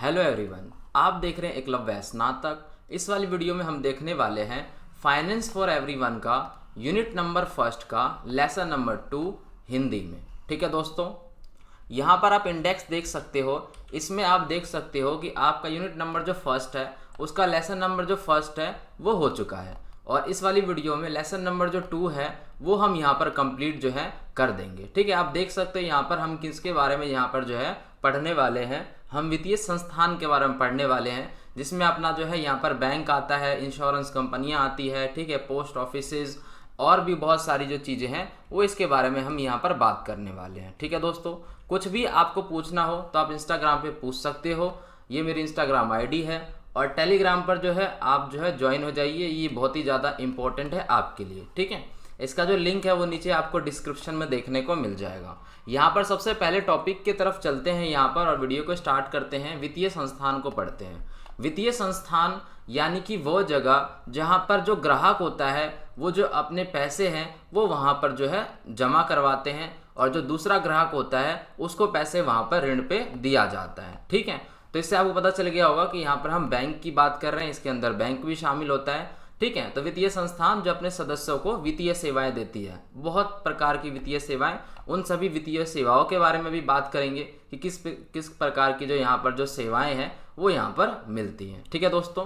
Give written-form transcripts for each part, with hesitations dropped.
Hello everyone, आप देख रहे हैं एकलव्य स्नातक। इस वाली वीडियो में हम देखने वाले हैं फाइनेंस फॉर एवरीवन का यूनिट नंबर फर्स्ट का लेसन नंबर 2 हिंदी में। ठीक है दोस्तों, यहाँ पर आप इंडेक्स देख सकते हो। इसमें आप देख सकते हो कि आपका यूनिट नंबर जो फर्स्ट है उसका लेसन नंबर जो फर्स्ट है वो हो चुका है, और इस वाली वीडियो में लेसन नंबर जो 2 है वो हम यहाँ पर कंप्लीट जो है कर देंगे। ठीक है, आप देख सकते हैं यहाँ पर हम किसके बारे में यहाँ पर जो है पढ़ने वाले हैं। हम वित्तीय संस्थान के बारे में पढ़ने वाले हैं, जिसमें अपना जो है यहाँ पर बैंक आता है, इंश्योरेंस कंपनियाँ आती है, ठीक है, पोस्ट ऑफिसेज और भी बहुत सारी जो चीज़ें हैं वो इसके बारे में हम यहाँ पर बात करने वाले हैं। ठीक है दोस्तों, कुछ भी आपको पूछना हो तो आप इंस्टाग्राम पे पूछ सकते हो, ये मेरी इंस्टाग्राम आईडी है। और टेलीग्राम पर जो है आप जो है ज्वाइन हो जाइए, ये बहुत ही ज़्यादा इंपॉर्टेंट है आपके लिए। ठीक है, इसका जो लिंक है वो नीचे आपको डिस्क्रिप्शन में देखने को मिल जाएगा। यहाँ पर सबसे पहले टॉपिक की तरफ चलते हैं यहाँ पर, और वीडियो को स्टार्ट करते हैं। वित्तीय संस्थान को पढ़ते हैं। वित्तीय संस्थान यानी कि वो जगह जहाँ पर जो ग्राहक होता है वो जो अपने पैसे हैं वो वहाँ पर जो है जमा करवाते हैं, और जो दूसरा ग्राहक होता है उसको पैसे वहाँ पर ऋण पे दिया जाता है। ठीक है, तो इससे आपको पता चल गया होगा कि यहाँ पर हम बैंक की बात कर रहे हैं, इसके अंदर बैंक भी शामिल होता है। ठीक है, तो वित्तीय संस्थान जो अपने सदस्यों को वित्तीय सेवाएं देती है, बहुत प्रकार की वित्तीय सेवाएं, उन सभी वित्तीय सेवाओं के बारे में भी बात करेंगे कि किस प्रकार की जो यहाँ पर जो सेवाएं हैं वो यहाँ पर मिलती हैं। ठीक है दोस्तों,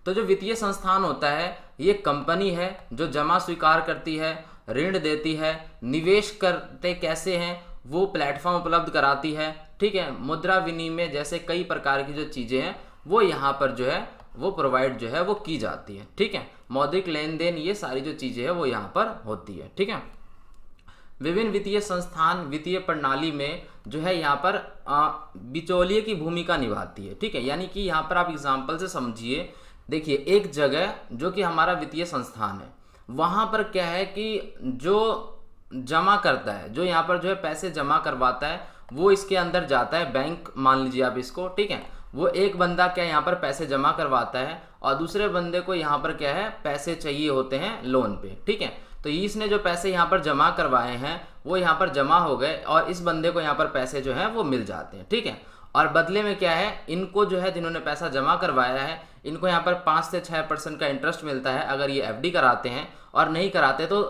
तो जो वित्तीय संस्थान होता है ये कंपनी है जो जमा स्वीकार करती है, ऋण देती है, निवेश करते कैसे हैं वो प्लेटफॉर्म उपलब्ध कराती है। ठीक है, मुद्रा विनिमय जैसे कई प्रकार की जो चीज़ें हैं वो यहाँ पर जो है वो प्रोवाइड जो है वो की जाती है। ठीक है, मौद्रिक लेन देन, ये सारी जो चीज़ें हैं वो यहाँ पर होती है। ठीक है, विभिन्न वित्तीय संस्थान वित्तीय प्रणाली में जो है यहाँ पर बिचौलिए की भूमिका निभाती है। ठीक है, यानी कि यहाँ पर आप एग्जाम्पल से समझिए। देखिए, एक जगह जो कि हमारा वित्तीय संस्थान है, वहाँ पर क्या है कि जो जमा करता है, जो यहाँ पर जो है पैसे जमा करवाता है, वो इसके अंदर जाता है। बैंक मान लीजिए आप इसको, ठीक है, वो एक बंदा क्या यहाँ पर पैसे जमा करवाता है और दूसरे बंदे को यहाँ पर क्या है पैसे चाहिए होते हैं लोन पे। ठीक है, तो इसने जो पैसे यहाँ पर जमा करवाए हैं वो यहाँ पर जमा हो गए और इस बंदे को यहाँ पर पैसे जो है वो मिल जाते हैं। ठीक है, और बदले में क्या है, इनको जो है जिन्होंने पैसा जमा करवाया है इनको यहाँ पर 5 से 6% का इंटरेस्ट मिलता है अगर ये एफडी कराते हैं, और नहीं कराते तो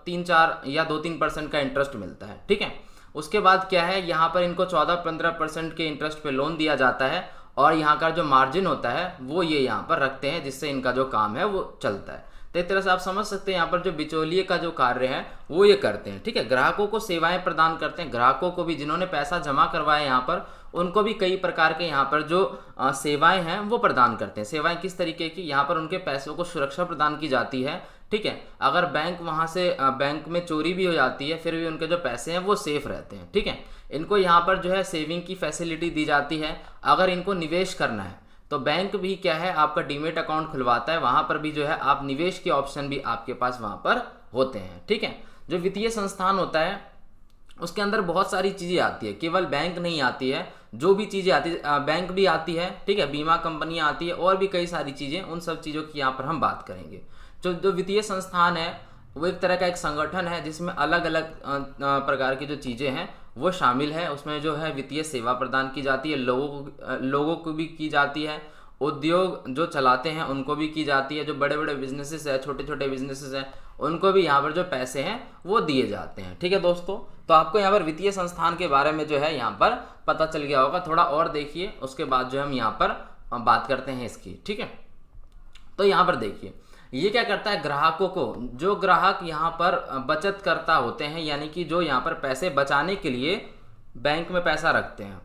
3-4 या 2-3% का इंटरेस्ट मिलता है। ठीक है, उसके बाद क्या है, यहाँ पर इनको 14-15% के इंटरेस्ट पे लोन दिया जाता है, और यहाँ का जो मार्जिन होता है वो ये यहाँ पर रखते हैं, जिससे इनका जो काम है वो चलता है। तो एक तरह से आप समझ सकते हैं यहाँ पर जो बिचौलिए का जो कार्य है वो ये करते हैं। ठीक है, ग्राहकों को सेवाएं प्रदान करते हैं, ग्राहकों को भी जिन्होंने पैसा जमा करवाया यहाँ पर उनको भी कई प्रकार के यहाँ पर जो सेवाएं हैं वो प्रदान करते हैं। सेवाएं किस तरीके की, यहाँ पर उनके पैसों को सुरक्षा प्रदान की जाती है। ठीक है, अगर बैंक वहाँ से बैंक में चोरी भी हो जाती है फिर भी उनके जो पैसे हैं वो सेफ रहते हैं। ठीक है, इनको यहाँ पर जो है सेविंग की फैसिलिटी दी जाती है। अगर इनको निवेश करना है तो बैंक भी क्या है आपका डीमेट अकाउंट खुलवाता है, वहाँ पर भी जो है आप निवेश के ऑप्शन भी आपके पास वहाँ पर होते हैं। ठीक है, जो वित्तीय संस्थान होता है उसके अंदर बहुत सारी चीज़ें आती है, केवल बैंक नहीं आती है, जो भी चीज़ें आती है बैंक भी आती है। ठीक है, बीमा कंपनियाँ आती है और भी कई सारी चीज़ें, उन सब चीज़ों की यहाँ पर हम बात करेंगे। जो वित्तीय संस्थान है वो एक तरह का एक संगठन है जिसमें अलग अलग प्रकार की जो चीज़ें हैं वो शामिल है। उसमें जो है वित्तीय सेवा प्रदान की जाती है, लोगों को भी की जाती है, उद्योग जो चलाते हैं उनको भी की जाती है, जो बड़े बड़े बिजनेसेस है, छोटे छोटे बिजनेसेस हैं, उनको भी यहाँ पर जो पैसे हैं वो दिए जाते हैं। ठीक है दोस्तों, तो आपको यहाँ पर वित्तीय संस्थान के बारे में जो है यहाँ पर पता चल गया होगा। थोड़ा और देखिए, उसके बाद जो हम यहाँ पर बात करते हैं इसकी। ठीक है, तो यहाँ पर देखिए ये क्या करता है, ग्राहकों को, जो ग्राहक यहाँ पर बचत करता होते हैं, यानी कि जो यहाँ पर पैसे बचाने के लिए बैंक में पैसा रखते हैं,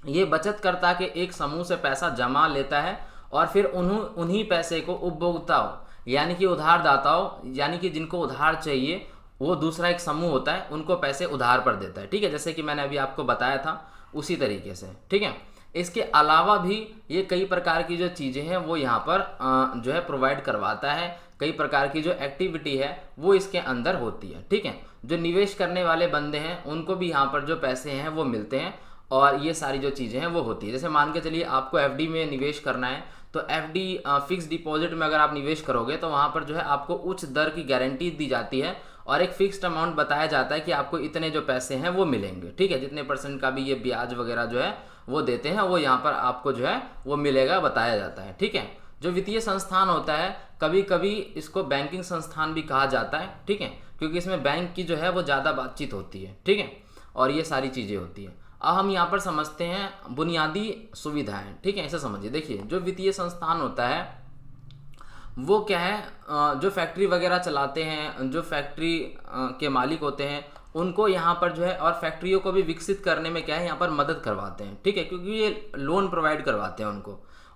ये बचतकर्ता के एक समूह से पैसा जमा लेता है और फिर उन्हीं पैसे को उपभोक्ताओं यानी कि उधारदाताओं, यानी कि जिनको उधार चाहिए, वो दूसरा एक समूह होता है, उनको पैसे उधार पर देता है। ठीक है, जैसे कि मैंने अभी आपको बताया था उसी तरीके से। ठीक है, इसके अलावा भी ये कई प्रकार की जो चीज़ें हैं वो यहाँ पर जो है प्रोवाइड करवाता है। कई प्रकार की जो एक्टिविटी है वो इसके अंदर होती है। ठीक है, जो निवेश करने वाले बंदे हैं उनको भी यहाँ पर जो पैसे हैं वो मिलते हैं, और ये सारी जो चीज़ें हैं वो होती है। जैसे मान के चलिए आपको एफडी में निवेश करना है, तो एफडी फिक्स डिपॉजिट में अगर आप निवेश करोगे तो वहाँ पर जो है आपको उच्च दर की गारंटी दी जाती है और एक फिक्स्ड अमाउंट बताया जाता है कि आपको इतने जो पैसे हैं वो मिलेंगे। ठीक है, जितने % का भी ये ब्याज वगैरह जो है वो देते हैं, वो यहाँ पर आपको जो है वो मिलेगा, बताया जाता है। ठीक है, जो वित्तीय संस्थान होता है कभी कभी इसको बैंकिंग संस्थान भी कहा जाता है। ठीक है, क्योंकि इसमें बैंक की जो है वो ज़्यादा बातचीत होती है। ठीक है, और ये सारी चीज़ें होती हैं। अब हम यहाँ पर समझते हैं बुनियादी सुविधाएं। ठीक है, ऐसे समझिए। देखिए, जो वित्तीय संस्थान होता है वो क्या है, जो फैक्ट्री वगैरह चलाते हैं, जो फैक्ट्री के मालिक होते हैं, उनको यहाँ पर जो है, और फैक्ट्रियों को भी विकसित करने में क्या है, यहाँ पर मदद करवाते हैं। ठीक है, क्योंकि ये लोन प्रोवाइड करवाते हैं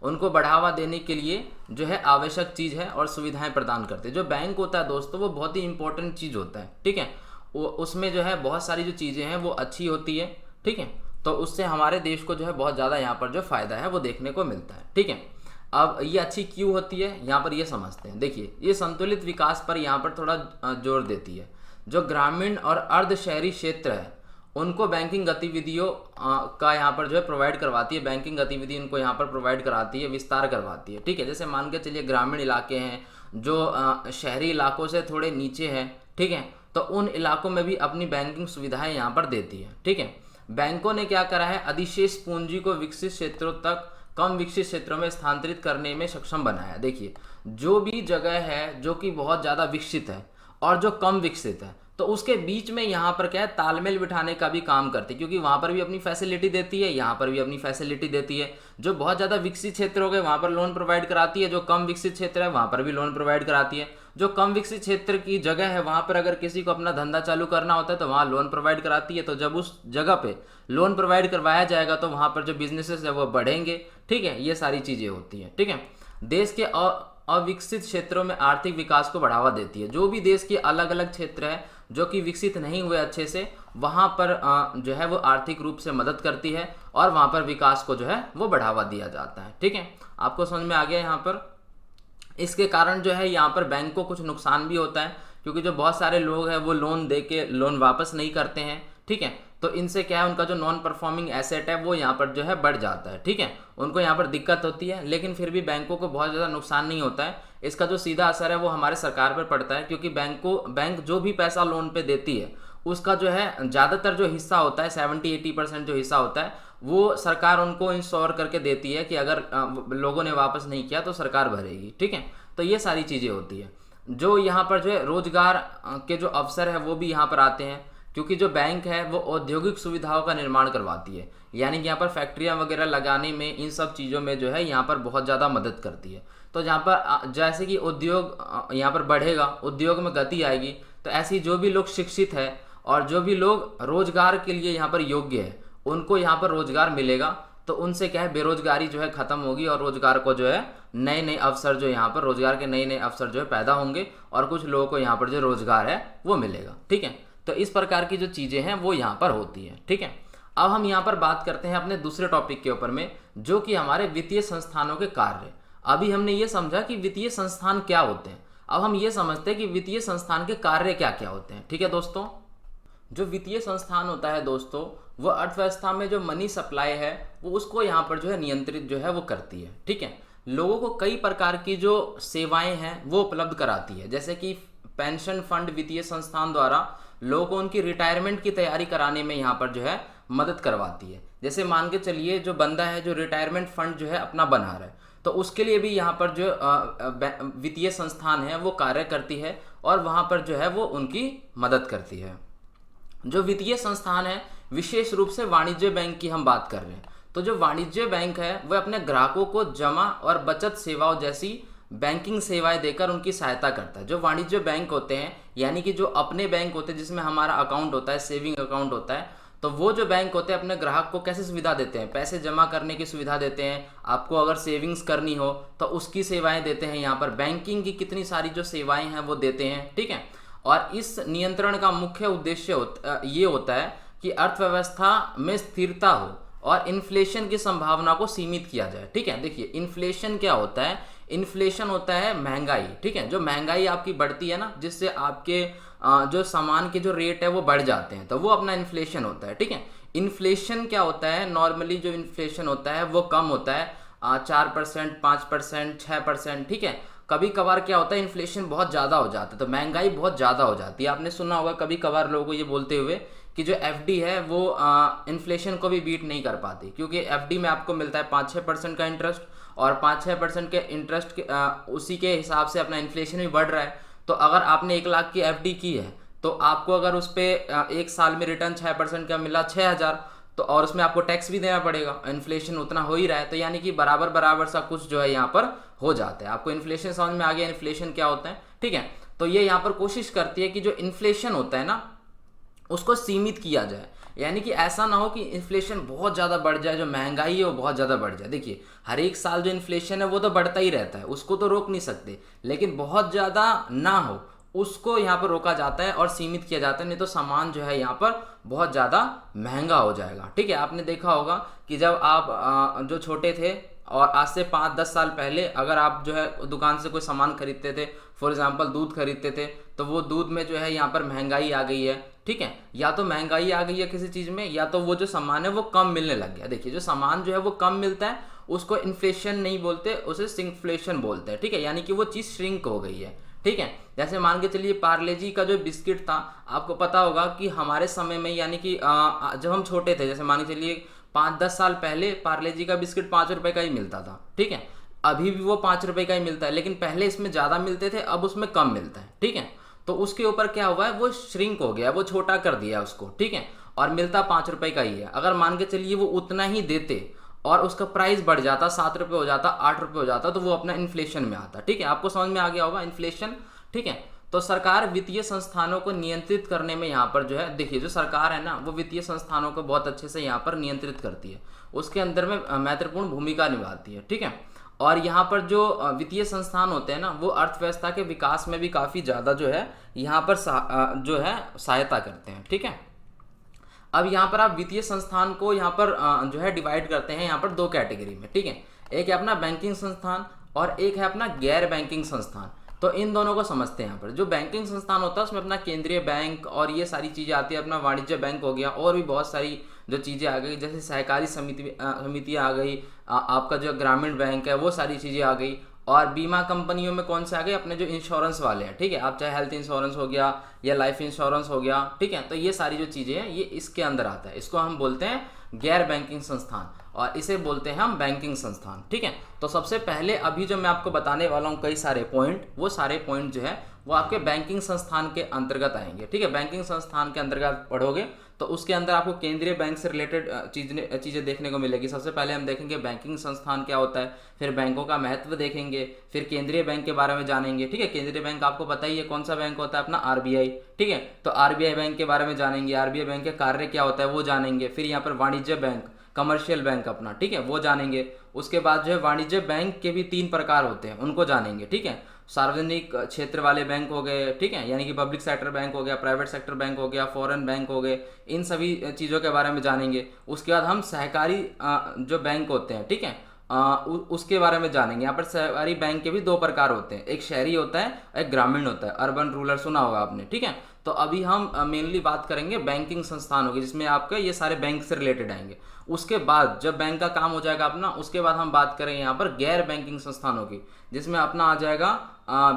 उनको बढ़ावा देने के लिए जो है आवश्यक चीज़ है और सुविधाएं प्रदान करते हैं। जो बैंक होता है दोस्तों, वो बहुत ही इंपॉर्टेंट चीज़ होता है। ठीक है, वो उसमें जो है बहुत सारी जो चीज़ें हैं वो अच्छी होती है। ठीक है, तो उससे हमारे देश को जो है बहुत ज़्यादा यहाँ पर जो फ़ायदा है वो देखने को मिलता है। ठीक है, अब ये अच्छी क्यों होती है, यहाँ पर ये समझते हैं। देखिए, ये संतुलित विकास पर यहाँ पर थोड़ा जोर देती है। जो ग्रामीण और अर्ध शहरी क्षेत्र है उनको बैंकिंग गतिविधियों का यहाँ पर जो है प्रोवाइड करवाती है। बैंकिंग गतिविधि उनको यहाँ पर प्रोवाइड कराती है, विस्तार करवाती है। ठीक है, जैसे मान के चलिए ग्रामीण इलाके हैं जो शहरी इलाकों से थोड़े नीचे हैं। ठीक है, तो उन इलाकों में भी अपनी बैंकिंग सुविधाएं यहाँ पर देती है। ठीक है, बैंकों ने क्या करा है, अधिशेष पूंजी को विकसित क्षेत्रों तक कम विकसित क्षेत्रों में स्थानांतरित करने में सक्षम बनाया। देखिए, जो भी जगह है जो कि बहुत ज़्यादा विकसित है और जो कम विकसित है, तो उसके बीच में यहाँ पर क्या है, तालमेल बिठाने का भी काम करती है, क्योंकि वहाँ पर भी अपनी फैसिलिटी देती है, यहाँ पर भी अपनी फैसिलिटी देती है। जो बहुत ज़्यादा विकसित क्षेत्र हो गए वहाँ पर लोन प्रोवाइड कराती है, जो कम विकसित क्षेत्र है वहाँ पर भी लोन प्रोवाइड कराती है। जो कम विकसित क्षेत्र की जगह है वहाँ पर अगर किसी को अपना धंधा चालू करना होता है तो वहाँ लोन प्रोवाइड कराती है। तो जब उस जगह पे लोन प्रोवाइड करवाया जाएगा तो वहाँ पर जो बिजनेसेस है वो बढ़ेंगे। ठीक है, ये सारी चीज़ें होती हैं। ठीक है, देश के अविकसित क्षेत्रों में आर्थिक विकास को बढ़ावा देती है। जो भी देश के अलग अलग क्षेत्र है जो कि विकसित नहीं हुए अच्छे से, वहाँ पर जो है वो आर्थिक रूप से मदद करती है और वहाँ पर विकास को जो है वो बढ़ावा दिया जाता है। ठीक है, आपको समझ में आ गया यहाँ पर। इसके कारण जो है यहाँ पर बैंक को कुछ नुकसान भी होता है, क्योंकि जो बहुत सारे लोग हैं वो लोन दे के लोन वापस नहीं करते हैं। ठीक है, तो इनसे क्या है, उनका जो नॉन परफॉर्मिंग एसेट है वो यहाँ पर जो है बढ़ जाता है। ठीक है, उनको यहाँ पर दिक्कत होती है, लेकिन फिर भी बैंकों को बहुत ज़्यादा नुकसान नहीं होता है। इसका जो सीधा असर है वो हमारे सरकार पर पड़ता है, क्योंकि बैंक जो भी पैसा लोन पे देती है उसका जो है ज़्यादातर जो हिस्सा होता है 70-80% जो हिस्सा होता है वो सरकार उनको इंश्योर करके देती है कि अगर लोगों ने वापस नहीं किया तो सरकार भरेगी। ठीक है, तो ये सारी चीज़ें होती है। जो यहाँ पर जो है रोजगार के जो अवसर है वो भी यहाँ पर आते हैं, क्योंकि जो बैंक है वो औद्योगिक सुविधाओं का निर्माण करवाती है, यानी कि यहाँ पर फैक्ट्रियाँ वगैरह लगाने में, इन सब चीज़ों में जो है यहाँ पर बहुत ज़्यादा मदद करती है। तो जहाँ पर जैसे कि उद्योग यहाँ पर बढ़ेगा, उद्योग में गति आएगी, तो ऐसी जो भी लोग शिक्षित है और जो भी लोग रोजगार के लिए यहाँ पर योग्य है उनको यहाँ पर रोजगार मिलेगा। तो उनसे क्या है, बेरोजगारी जो है खत्म होगी और रोजगार को जो है नए नए अवसर जो यहाँ पर रोजगार के नए नए अवसर जो है पैदा होंगे और कुछ लोगों को यहाँ पर जो रोजगार है वो मिलेगा। ठीक है, तो इस प्रकार की जो चीज़ें हैं वो यहाँ पर होती हैं। ठीक है, अब हम यहाँ पर बात करते हैं अपने दूसरे टॉपिक के ऊपर में, जो कि हमारे वित्तीय संस्थानों के कार्य। अभी हमने ये समझा कि वित्तीय संस्थान क्या होते हैं, अब हम ये समझते हैं कि वित्तीय संस्थान के कार्य क्या क्या होते हैं। ठीक है दोस्तों, जो वित्तीय संस्थान होता है दोस्तों, वो अर्थव्यवस्था में जो मनी सप्लाई है वो उसको यहाँ पर जो है नियंत्रित जो है वो करती है। ठीक है, लोगों को कई प्रकार की जो सेवाएं हैं वो उपलब्ध कराती है, जैसे कि पेंशन फंड वित्तीय संस्थान द्वारा लोगों को उनकी रिटायरमेंट की तैयारी कराने में यहाँ पर जो है मदद करवाती है। जैसे मान के चलिए जो बंदा है जो रिटायरमेंट फंड जो है अपना बना रहा है, तो उसके लिए भी यहाँ पर जो वित्तीय संस्थान है वो कार्य करती है और वहाँ पर जो है वो उनकी मदद करती है। जो वित्तीय संस्थान है, विशेष रूप से वाणिज्य बैंक की हम बात कर रहे हैं, तो जो वाणिज्य बैंक है वह अपने ग्राहकों को जमा और बचत सेवाओं जैसी बैंकिंग सेवाएं देकर उनकी सहायता करता है। जो वाणिज्य बैंक होते हैं, यानी कि जो अपने बैंक होते हैं जिसमें हमारा अकाउंट होता है, सेविंग अकाउंट होता है, तो वो जो बैंक होते हैं अपने ग्राहक को कैसे सुविधा देते हैं, पैसे जमा करने की सुविधा देते हैं, आपको अगर सेविंग्स करनी हो तो उसकी सेवाएं देते हैं। यहाँ पर बैंकिंग की कितनी सारी जो सेवाएं हैं वो देते हैं। ठीक है, और इस नियंत्रण का मुख्य उद्देश्य ये होता है कि अर्थव्यवस्था में स्थिरता हो और इन्फ्लेशन की संभावना को सीमित किया जाए। ठीक है, देखिए इन्फ्लेशन क्या होता है, इन्फ्लेशन होता है महंगाई। ठीक है, जो महंगाई आपकी बढ़ती है ना, जिससे आपके जो सामान के जो रेट है वो बढ़ जाते हैं, तो वो अपना इन्फ्लेशन होता है। ठीक है, इन्फ्लेशन क्या होता है, नॉर्मली जो इन्फ्लेशन होता है वो कम होता है 4%, 5%, 6%। ठीक है, कभी कभार क्या होता है, इन्फ्लेशन बहुत ज़्यादा हो जाता है, तो महंगाई बहुत ज़्यादा हो जाती है। आपने सुना होगा कभी कभार लोगों को ये बोलते हुए कि जो एफडी है वो इन्फ्लेशन को भी बीट नहीं कर पाती, क्योंकि एफडी में आपको मिलता है 5-6% का इंटरेस्ट, और 5-6% के इंटरेस्ट के उसी के हिसाब से अपना इन्फ्लेशन भी बढ़ रहा है। तो अगर आपने 1 लाख की एफडी की है, तो आपको अगर उस पर 1 साल में रिटर्न 6% का मिला 6,000, तो और उसमें आपको टैक्स भी देना पड़ेगा, इन्फ्लेशन उतना हो ही रहा है, तो यानी कि बराबर बराबर सा कुछ जो है यहाँ पर हो जाता है। आपको इन्फ्लेशन समझ में आ गया, इन्फ्लेशन क्या होता है, ठीक है। तो ये यहाँ पर कोशिश करती है कि जो इन्फ्लेशन होता है ना उसको सीमित किया जाए, यानी कि ऐसा ना हो कि इन्फ्लेशन बहुत ज़्यादा बढ़ जाए, जो महंगाई है वो बहुत ज़्यादा बढ़ जाए। देखिए हर एक साल जो इन्फ्लेशन है वो तो बढ़ता ही रहता है, उसको तो रोक नहीं सकते, लेकिन बहुत ज़्यादा ना हो उसको यहाँ पर रोका जाता है और सीमित किया जाता है, नहीं तो सामान जो है यहाँ पर बहुत ज़्यादा महंगा हो जाएगा, ठीक है। आपने देखा होगा कि जब आप जो छोटे थे और आज से 5-10 साल पहले अगर आप जो है दुकान से कोई सामान खरीदते थे, फॉर एग्जांपल दूध खरीदते थे, तो वो दूध में जो है यहाँ पर महंगाई आ गई है, ठीक है। या तो महंगाई आ गई है किसी चीज़ में, या तो वो जो सामान है वो कम मिलने लग गया। देखिए जो सामान जो है वो कम मिलता है उसको इन्फ्लेशन नहीं बोलते, उसे श्रिंकफ्लेशन बोलते हैं, ठीक है, यानी कि वो चीज़ श्रिंक हो गई है, ठीक है। जैसे मान के चलिए पार्ले जी का जो बिस्किट था, आपको पता होगा कि हमारे समय में यानी कि जब हम छोटे थे, जैसे मान के चलिए 5-10 साल पहले पार्ले जी का बिस्किट 5 रुपए का ही मिलता था, ठीक है। अभी भी वो 5 रुपए का ही मिलता है, लेकिन पहले इसमें ज़्यादा मिलते थे, अब उसमें कम मिलता है, ठीक है। तो उसके ऊपर क्या हुआ है, वो श्रिंक हो गया, वो छोटा कर दिया उसको, ठीक है, और मिलता 5 रुपए का ही है। अगर मान के चलिए वो उतना ही देते और उसका प्राइस बढ़ जाता, 7 रुपये हो जाता, 8 रुपये हो जाता, तो वो अपना इन्फ्लेशन में आता, ठीक है। आपको समझ में आ गया होगा इन्फ्लेशन, ठीक है। तो सरकार वित्तीय संस्थानों को नियंत्रित करने में यहाँ पर जो है, देखिए जो सरकार है ना वो वित्तीय संस्थानों को बहुत अच्छे से यहाँ पर नियंत्रित करती है, उसके अंदर में महत्वपूर्ण भूमिका निभाती है, ठीक है। और यहाँ पर जो वित्तीय संस्थान होते हैं ना वो अर्थव्यवस्था के विकास में भी काफ़ी ज़्यादा जो है यहाँ पर जो है सहायता करते हैं, ठीक है। अब यहाँ पर आप वित्तीय संस्थान को यहाँ पर जो है डिवाइड करते हैं यहाँ पर 2 कैटेगरी में, ठीक है। एक है अपना बैंकिंग संस्थान और एक है अपना गैर बैंकिंग संस्थान। तो इन दोनों को समझते हैं। यहाँ पर जो बैंकिंग संस्थान होता है उसमें अपना केंद्रीय बैंक और ये सारी चीज़ें आती है, अपना वाणिज्य बैंक हो गया, और भी बहुत सारी जो चीज़ें आ गई, जैसे सहकारी समितियाँ आ गई, आपका जो ग्रामीण बैंक है वो सारी चीज़ें आ गई। और बीमा कंपनियों में कौन से आ गए, अपने जो इंश्योरेंस वाले हैं, ठीक है, आप चाहे हेल्थ इंश्योरेंस हो गया या लाइफ इंश्योरेंस हो गया, ठीक है। तो ये सारी जो चीज़ें हैं ये इसके अंदर आता है, इसको हम बोलते हैं गैर बैंकिंग संस्थान और इसे बोलते हैं हम बैंकिंग संस्थान, ठीक है। तो सबसे पहले अभी जो मैं आपको बताने वाला हूँ कई सारे पॉइंट, वो सारे पॉइंट जो है वो आपके बैंकिंग संस्थान के अंतर्गत आएंगे, ठीक है। बैंकिंग संस्थान के अंतर्गत पढ़ोगे तो उसके अंदर आपको केंद्रीय बैंक से रिलेटेड चीज़ें देखने को मिलेगी। सबसे पहले हम देखेंगे बैंकिंग संस्थान क्या होता है, फिर बैंकों का महत्व देखेंगे, फिर केंद्रीय बैंक के बारे में जानेंगे, ठीक है। केंद्रीय बैंक आपको पता ही है कौन सा बैंक होता है, अपना आरबीआई, ठीक है। तो आरबीआई बैंक के बारे में जानेंगे, आरबीआई बैंक के कार्य क्या होता है वो जानेंगे। फिर यहाँ पर वाणिज्य बैंक, कमर्शियल बैंक अपना, ठीक है, वो जानेंगे। उसके बाद जो है वाणिज्य बैंक के भी 3 प्रकार होते हैं, उनको जानेंगे, ठीक है। सार्वजनिक क्षेत्र वाले बैंक हो गए, ठीक है, यानी कि पब्लिक सेक्टर बैंक हो गया, प्राइवेट सेक्टर बैंक हो गया, फॉरेन बैंक हो गए, इन सभी चीज़ों के बारे में जानेंगे। उसके बाद हम सहकारी जो बैंक होते हैं, ठीक है, उसके बारे में जानेंगे। यहाँ पर सहकारी बैंक के भी 2 प्रकार होते हैं, एक शहरी होता है, एक ग्रामीण होता है, अर्बन रूरल सुना होगा आपने, ठीक है। तो अभी हम मेनली बात करेंगे बैंकिंग संस्थान होगी, जिसमें आपका ये सारे बैंक से रिलेटेड आएंगे। उसके बाद जब बैंक का काम हो जाएगा अपना, उसके बाद हम बात करेंगे यहाँ पर गैर बैंकिंग संस्थानों की, जिसमें अपना आ जाएगा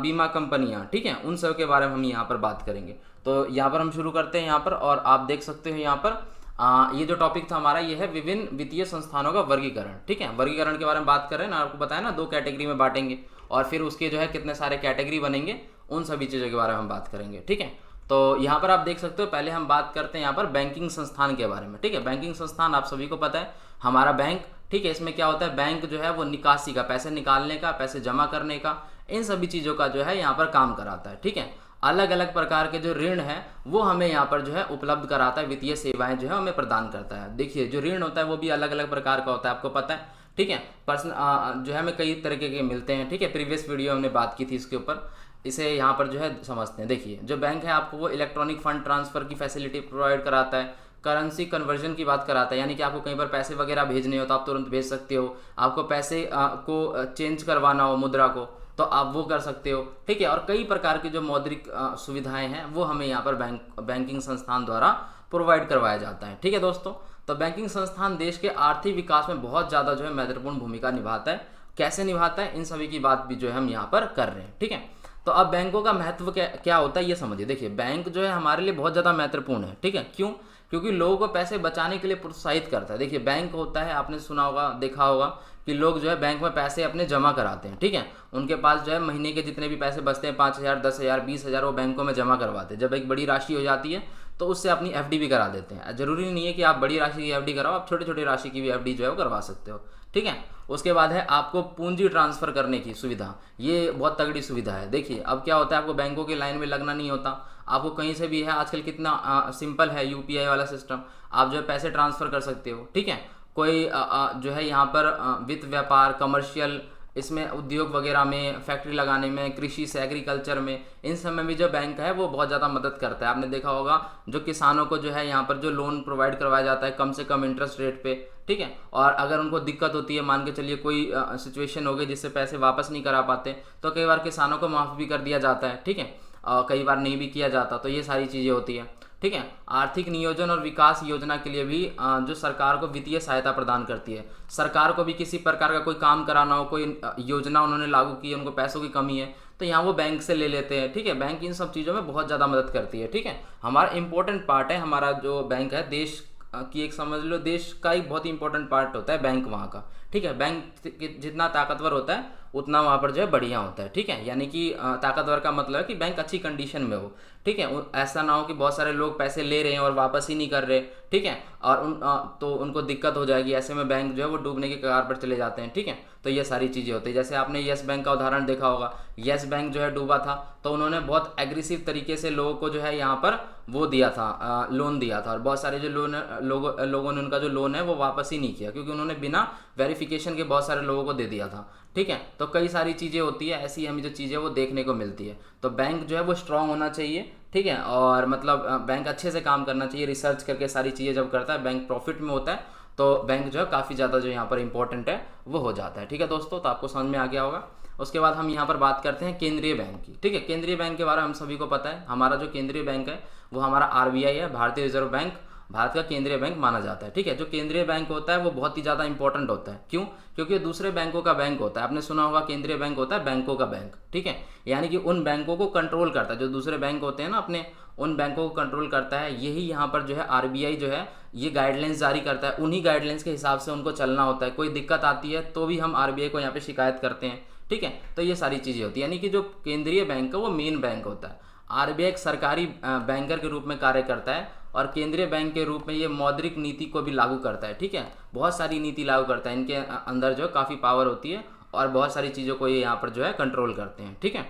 बीमा कंपनियाँ, ठीक है, उन सब के बारे में हम यहाँ पर बात करेंगे। तो यहाँ पर हम शुरू करते हैं यहाँ पर, और आप देख सकते हो यहाँ पर ये जो टॉपिक था हमारा ये है विभिन्न वित्तीय संस्थानों का वर्गीकरण, ठीक है। वर्गीकरण के बारे में बात कर रहे हैं ना, आपको बताया ना 2 कैटेगरी में बांटेंगे, और फिर उसके जो है कितने सारे कैटेगरी बनेंगे, उन सभी चीज़ों के बारे में हम बात करेंगे, ठीक है। तो यहाँ पर आप देख सकते हो, पहले हम बात करते हैं यहाँ पर बैंकिंग संस्थान के बारे में, ठीक है। बैंकिंग संस्थान आप सभी को पता है, हमारा बैंक, ठीक है। इसमें क्या होता है, बैंक जो है वो निकासी का, पैसे निकालने का, पैसे जमा करने का, इन सभी चीज़ों का जो है यहाँ पर काम कराता है, ठीक है। अलग अलग प्रकार के जो ऋण है वो हमें यहाँ पर जो है उपलब्ध कराता है, वित्तीय सेवाएं जो है हमें प्रदान करता है। देखिए जो ऋण होता है वो भी अलग अलग प्रकार का होता है, आपको पता है, ठीक है। पर्सनल जो है हमें कई तरीके के मिलते हैं, ठीक है। प्रीवियस वीडियो हमने बात की थी इसके ऊपर, इसे यहाँ पर जो है समझते हैं। देखिए जो बैंक है आपको वो इलेक्ट्रॉनिक फंड ट्रांसफर की फैसिलिटी प्रोवाइड कराता है, करेंसी कन्वर्जन की बात कराता है, यानी कि आपको कहीं पर पैसे वगैरह भेजने हो तो आप तुरंत भेज सकते हो, आपको पैसे को चेंज करवाना हो मुद्रा को तो आप वो कर सकते हो, ठीक है। और कई प्रकार की जो मौद्रिक सुविधाएं हैं वो हमें यहाँ पर बैंकिंग संस्थान द्वारा प्रोवाइड करवाया जाता है, ठीक है दोस्तों। तो बैंकिंग संस्थान देश के आर्थिक विकास में बहुत ज़्यादा जो है महत्वपूर्ण भूमिका निभाता है, कैसे निभाता है, इन सभी की बात भी जो है हम यहाँ पर कर रहे हैं। ठीक है, तो अब बैंकों का महत्व क्या क्या होता है ये समझिए। देखिए, बैंक जो है हमारे लिए बहुत ज़्यादा महत्वपूर्ण है। ठीक है, क्यों? क्योंकि लोगों को पैसे बचाने के लिए प्रोत्साहित करता है। देखिए, बैंक होता है, आपने सुना होगा, देखा होगा कि लोग जो है बैंक में पैसे अपने जमा कराते हैं। ठीक है, उनके पास जो है महीने के जितने भी पैसे बचते हैं, 5,000, 10,000, 20,000, वो बैंकों में जमा करवाते हैं। जब एक बड़ी राशि हो जाती है तो उससे अपनी एफडी भी करा देते हैं। जरूरी नहीं है कि आप बड़ी राशि की एफडी कराओ, आप छोटी छोटी राशि की भी एफडी जो है वो करवा सकते हो। ठीक है, उसके बाद है आपको पूंजी ट्रांसफर करने की सुविधा। ये बहुत तगड़ी सुविधा है। देखिए, अब क्या होता है, आपको बैंकों की लाइन में लगना नहीं होता, आपको कहीं से भी है, आजकल कितना सिंपल है यूपीआई वाला सिस्टम, आप जो है पैसे ट्रांसफर कर सकते हो। ठीक है, कोई जो है यहाँ पर वित्त व्यापार, कमर्शियल, इसमें उद्योग वगैरह में, फैक्ट्री लगाने में, कृषि से एग्रीकल्चर में, इन सब में भी जो बैंक है वो बहुत ज़्यादा मदद करता है। आपने देखा होगा जो किसानों को जो है यहाँ पर जो लोन प्रोवाइड करवाया जाता है कम से कम इंटरेस्ट रेट पे। ठीक है, और अगर उनको दिक्कत होती है, मान के चलिए कोई सिचुएशन हो गई जिससे पैसे वापस नहीं करा पाते, तो कई बार किसानों को माफ़ भी कर दिया जाता है। ठीक है, कई बार नहीं भी किया जाता, तो ये सारी चीज़ें होती हैं। ठीक है, आर्थिक नियोजन और विकास योजना के लिए भी जो सरकार को वित्तीय सहायता प्रदान करती है। सरकार को भी किसी प्रकार का कोई काम कराना हो, कोई योजना उन्होंने लागू की है, उनको पैसों की कमी है, तो यहाँ वो बैंक से ले लेते हैं। ठीक है, बैंक इन सब चीज़ों में बहुत ज़्यादा मदद करती है। ठीक है, हमारा इंपॉर्टेंट पार्ट है, हमारा जो बैंक है देश की, एक समझ लो देश का एक बहुत ही इंपॉर्टेंट पार्ट होता है बैंक वहाँ का। ठीक है, बैंक जितना ताकतवर होता है उतना वहाँ पर जो है बढ़िया होता है। ठीक है, यानी कि ताकतवर का मतलब है कि बैंक अच्छी कंडीशन में हो। ठीक है, ऐसा ना हो कि बहुत सारे लोग पैसे ले रहे हैं और वापस ही नहीं कर रहे। ठीक है, और तो उनको दिक्कत हो जाएगी, ऐसे में बैंक जो है वो डूबने के कगार पर चले जाते हैं। ठीक है, तो ये सारी चीज़ें होती है। जैसे आपने येस बैंक का उदाहरण देखा होगा, येस बैंक जो है डूबा था तो उन्होंने बहुत एग्रेसिव तरीके से लोगों को जो है यहाँ पर वो दिया था, लोन दिया था, और बहुत सारे जो लोगों ने उनका जो लोन है वो वापस ही नहीं किया, क्योंकि उन्होंने बिना वेरिफिकेशन के बहुत सारे लोगों को दे दिया था। ठीक है, तो कई सारी चीज़ें होती है ऐसी, हमें जो चीज़ें वो देखने को मिलती है। तो बैंक जो है वो स्ट्रांग होना चाहिए। ठीक है, और मतलब बैंक अच्छे से काम करना चाहिए, रिसर्च करके सारी चीज़ें जब करता है, बैंक प्रॉफिट में होता है, तो बैंक जो है काफ़ी ज़्यादा जो यहाँ पर इंपॉर्टेंट है वो हो जाता है। ठीक है दोस्तों, तो आपको समझ में आ गया होगा। उसके बाद हम यहाँ पर बात करते हैं केंद्रीय बैंक की। ठीक है, केंद्रीय बैंक के बारे में हम सभी को पता है, हमारा जो केंद्रीय बैंक है वो हमारा आरबीआई है, भारतीय रिजर्व बैंक, भारत का केंद्रीय बैंक माना जाता है। ठीक है, जो केंद्रीय बैंक होता है वो बहुत ही ज़्यादा इंपॉर्टेंट होता है। क्यों? क्योंकि दूसरे बैंकों का बैंक होता है। आपने सुना होगा केंद्रीय बैंक होता है बैंकों का बैंक। ठीक है, यानी कि उन बैंकों को कंट्रोल करता है, जो दूसरे बैंक होते हैं ना अपने, उन बैंकों को कंट्रोल करता है। यही यहाँ पर जो है आरबीआई जो है ये गाइडलाइंस जारी करता है, उन्हीं गाइडलाइंस के हिसाब से उनको चलना होता है। कोई दिक्कत आती है तो भी हम आरबीआई को यहाँ पे शिकायत करते हैं। ठीक है, तो ये सारी चीज़ें होती है, यानी कि जो केंद्रीय बैंक है वो मेन बैंक होता है। आरबीआई एक सरकारी बैंकर के रूप में कार्य करता है, और केंद्रीय बैंक के रूप में ये मौद्रिक नीति को भी लागू करता है। ठीक है, बहुत सारी नीति लागू करता है, इनके अंदर जो काफ़ी पावर होती है, और बहुत सारी चीज़ों को ये यहाँ पर जो है कंट्रोल करते हैं। ठीक है,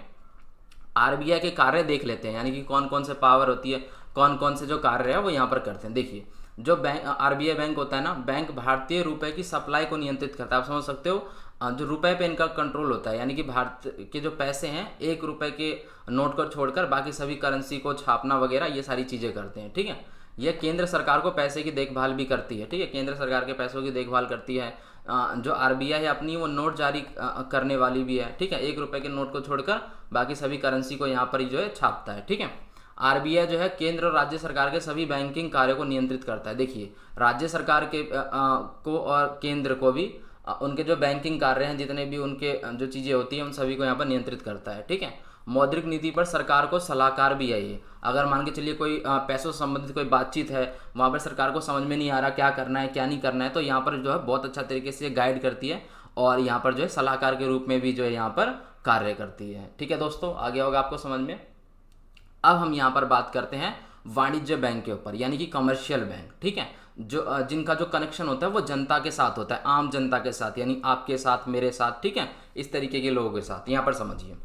आरबीआई के कार्य देख लेते हैं, यानी कि कौन कौन से पावर होती है, कौन कौन से जो कार्य है वो यहाँ पर करते हैं। देखिए, जो बैंक आरबीआई बैंक होता है ना, बैंक भारतीय रुपए की सप्लाई को नियंत्रित करता है। आप समझ सकते हो, जो रुपए पे इनका कंट्रोल होता है, यानी कि भारत के जो पैसे हैं, 1 रुपए के नोट को छोड़कर बाकी सभी करेंसी को छापना वगैरह ये सारी चीज़ें करते हैं। ठीक है, ये केंद्र सरकार को पैसे की देखभाल भी करती है। ठीक है, केंद्र सरकार के पैसों की देखभाल करती है। जो आरबीआई है अपनी, वो नोट जारी करने वाली भी है। ठीक है, 1 रुपए के नोट को छोड़कर बाकी सभी करेंसी को यहाँ पर ही जो है छापता है। ठीक है, आरबीआई जो है केंद्र और राज्य सरकार के सभी बैंकिंग कार्यों को नियंत्रित करता है। देखिए, राज्य सरकार के को और केंद्र को भी उनके जो बैंकिंग कार्य हैं, जितने भी उनके जो चीज़ें होती हैं, उन सभी को यहाँ पर नियंत्रित करता है। ठीक है, मौद्रिक नीति पर सरकार को सलाहकार भी है ये। अगर मान के चलिए कोई पैसों से संबंधित कोई बातचीत है, वहाँ पर सरकार को समझ में नहीं आ रहा क्या करना है क्या नहीं करना है, तो यहाँ पर जो है बहुत अच्छा तरीके से गाइड करती है, और यहाँ पर जो है सलाहकार के रूप में भी जो है यहाँ पर कार्य करती है। ठीक है दोस्तों, आ गया होगा आपको समझ में। अब हम यहाँ पर बात करते हैं वाणिज्य बैंक के ऊपर, यानी कि कमर्शियल बैंक। ठीक है, जो जिनका जो कनेक्शन होता है वो जनता के साथ होता है, आम जनता के साथ, यानी आपके साथ, मेरे साथ। ठीक है, इस तरीके के लोगों के साथ। यहाँ पर समझिए,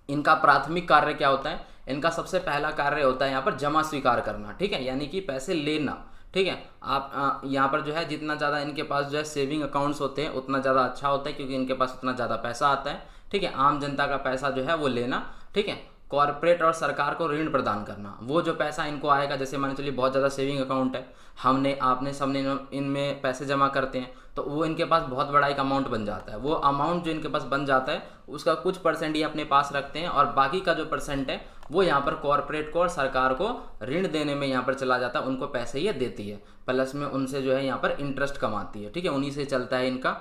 इनका प्राथमिक कार्य क्या होता है। इनका सबसे पहला कार्य होता है यहाँ पर जमा स्वीकार करना। ठीक है, यानी कि पैसे लेना। ठीक है, आप यहाँ पर जो है जितना ज़्यादा इनके पास जो है सेविंग अकाउंट्स होते हैं उतना ज़्यादा अच्छा होता है, क्योंकि इनके पास उतना ज़्यादा पैसा आता है। ठीक है, आम जनता का पैसा जो है वो लेना। ठीक है, कॉर्पोरेट और सरकार को ऋण प्रदान करना। वो जो पैसा इनको आएगा, जैसे मान चलिए बहुत ज़्यादा सेविंग अकाउंट है, हमने आपने सबने इनमें पैसे जमा करते हैं, तो वो इनके पास बहुत बड़ा एक अमाउंट बन जाता है। वो अमाउंट जो इनके पास बन जाता है उसका कुछ परसेंट ये अपने पास रखते हैं, और बाकी का जो परसेंट है वो यहाँ पर कॉर्पोरेट को और सरकार को ऋण देने में यहाँ पर चला जाता है। उनको पैसे ये देती है, प्लस में उनसे जो है यहाँ पर इंटरेस्ट कमाती है। ठीक है, उन्हीं से चलता है इनका।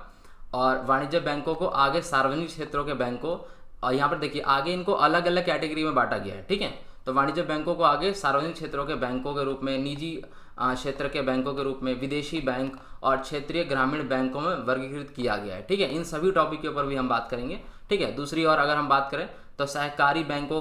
और वाणिज्य बैंकों को आगे सार्वजनिक क्षेत्रों के बैंकों, और यहाँ पर देखिए आगे इनको अलग अलग कैटेगरी में बांटा गया है, ठीक है। तो वाणिज्य बैंकों को आगे सार्वजनिक क्षेत्रों के बैंकों के रूप में, निजी क्षेत्र के बैंकों के रूप में, विदेशी बैंक और क्षेत्रीय ग्रामीण बैंकों में वर्गीकृत किया गया है, ठीक है। इन सभी टॉपिक के ऊपर भी हम बात करेंगे, ठीक है। दूसरी ओर अगर हम बात करें तो सहकारी बैंकों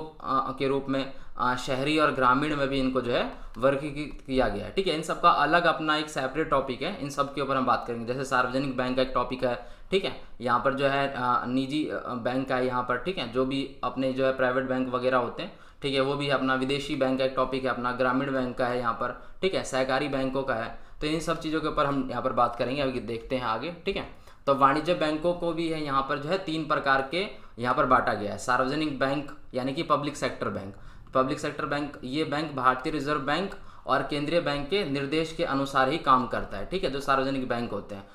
के रूप में शहरी और ग्रामीण में भी इनको जो है वर्गीकृत किया गया है, ठीक है। इन सब का अलग अपना एक सेपरेट टॉपिक है, इन सब के ऊपर हम बात करेंगे। जैसे सार्वजनिक बैंक का एक टॉपिक है, ठीक है। यहाँ पर जो है निजी बैंक का है यहाँ पर, ठीक है, जो भी अपने जो है प्राइवेट बैंक वगैरह होते हैं, ठीक है, वो भी अपना। विदेशी बैंक का एक टॉपिक है अपना, ग्रामीण बैंक का है यहाँ पर, ठीक है, सहकारी बैंकों का है। तो इन सब चीज़ों के ऊपर हम यहाँ पर बात करेंगे, अभी देखते हैं आगे, ठीक है। तो वाणिज्य बैंकों को भी है यहाँ पर जो है 3 प्रकार के यहाँ पर बांटा गया है। सार्वजनिक बैंक यानी कि public sector bank. Public sector bank, ये बैंक भारतीय रिजर्व बैंक और केंद्रीय बैंक के निर्देश के अनुसार ही काम करता है, ठीक है, जो सार्वजनिक बैंक होते हैं।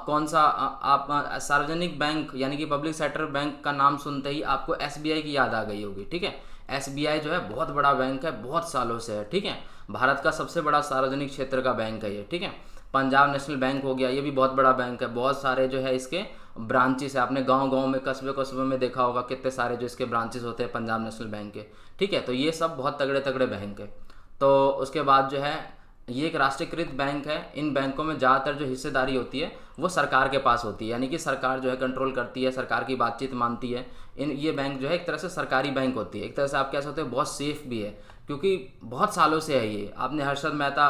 कौन सा आप सार्वजनिक बैंक यानी कि पब्लिक सेक्टर बैंक का नाम सुनते ही आपको एसबीआई की याद आ गई होगी, ठीक है। एसबीआई जो है बहुत बड़ा बैंक है, बहुत सालों से है, ठीक है। भारत का सबसे बड़ा सार्वजनिक क्षेत्र का बैंक है ये, ठीक है। पंजाब नेशनल बैंक हो गया, ये भी बहुत बड़ा बैंक है, बहुत सारे जो है इसके ब्रांचेस है। आपने गांव-गांव में, कस्बे में देखा होगा कितने सारे जो इसके ब्रांचेस होते हैं पंजाब नेशनल बैंक के, ठीक है। तो ये सब बहुत तगड़े तगड़े बैंक है। तो उसके बाद जो है ये एक राष्ट्रीयकृत बैंक है। इन बैंकों में ज़्यादातर जो हिस्सेदारी होती है वो सरकार के पास होती है, यानी कि सरकार जो है कंट्रोल करती है, सरकार की बातचीत मानती है। ये बैंक जो है एक तरह से सरकारी बैंक होती है, एक तरह से आप कह सकते हो बहुत सेफ भी है, क्योंकि बहुत सालों से है ये। आपने हर्षद मेहता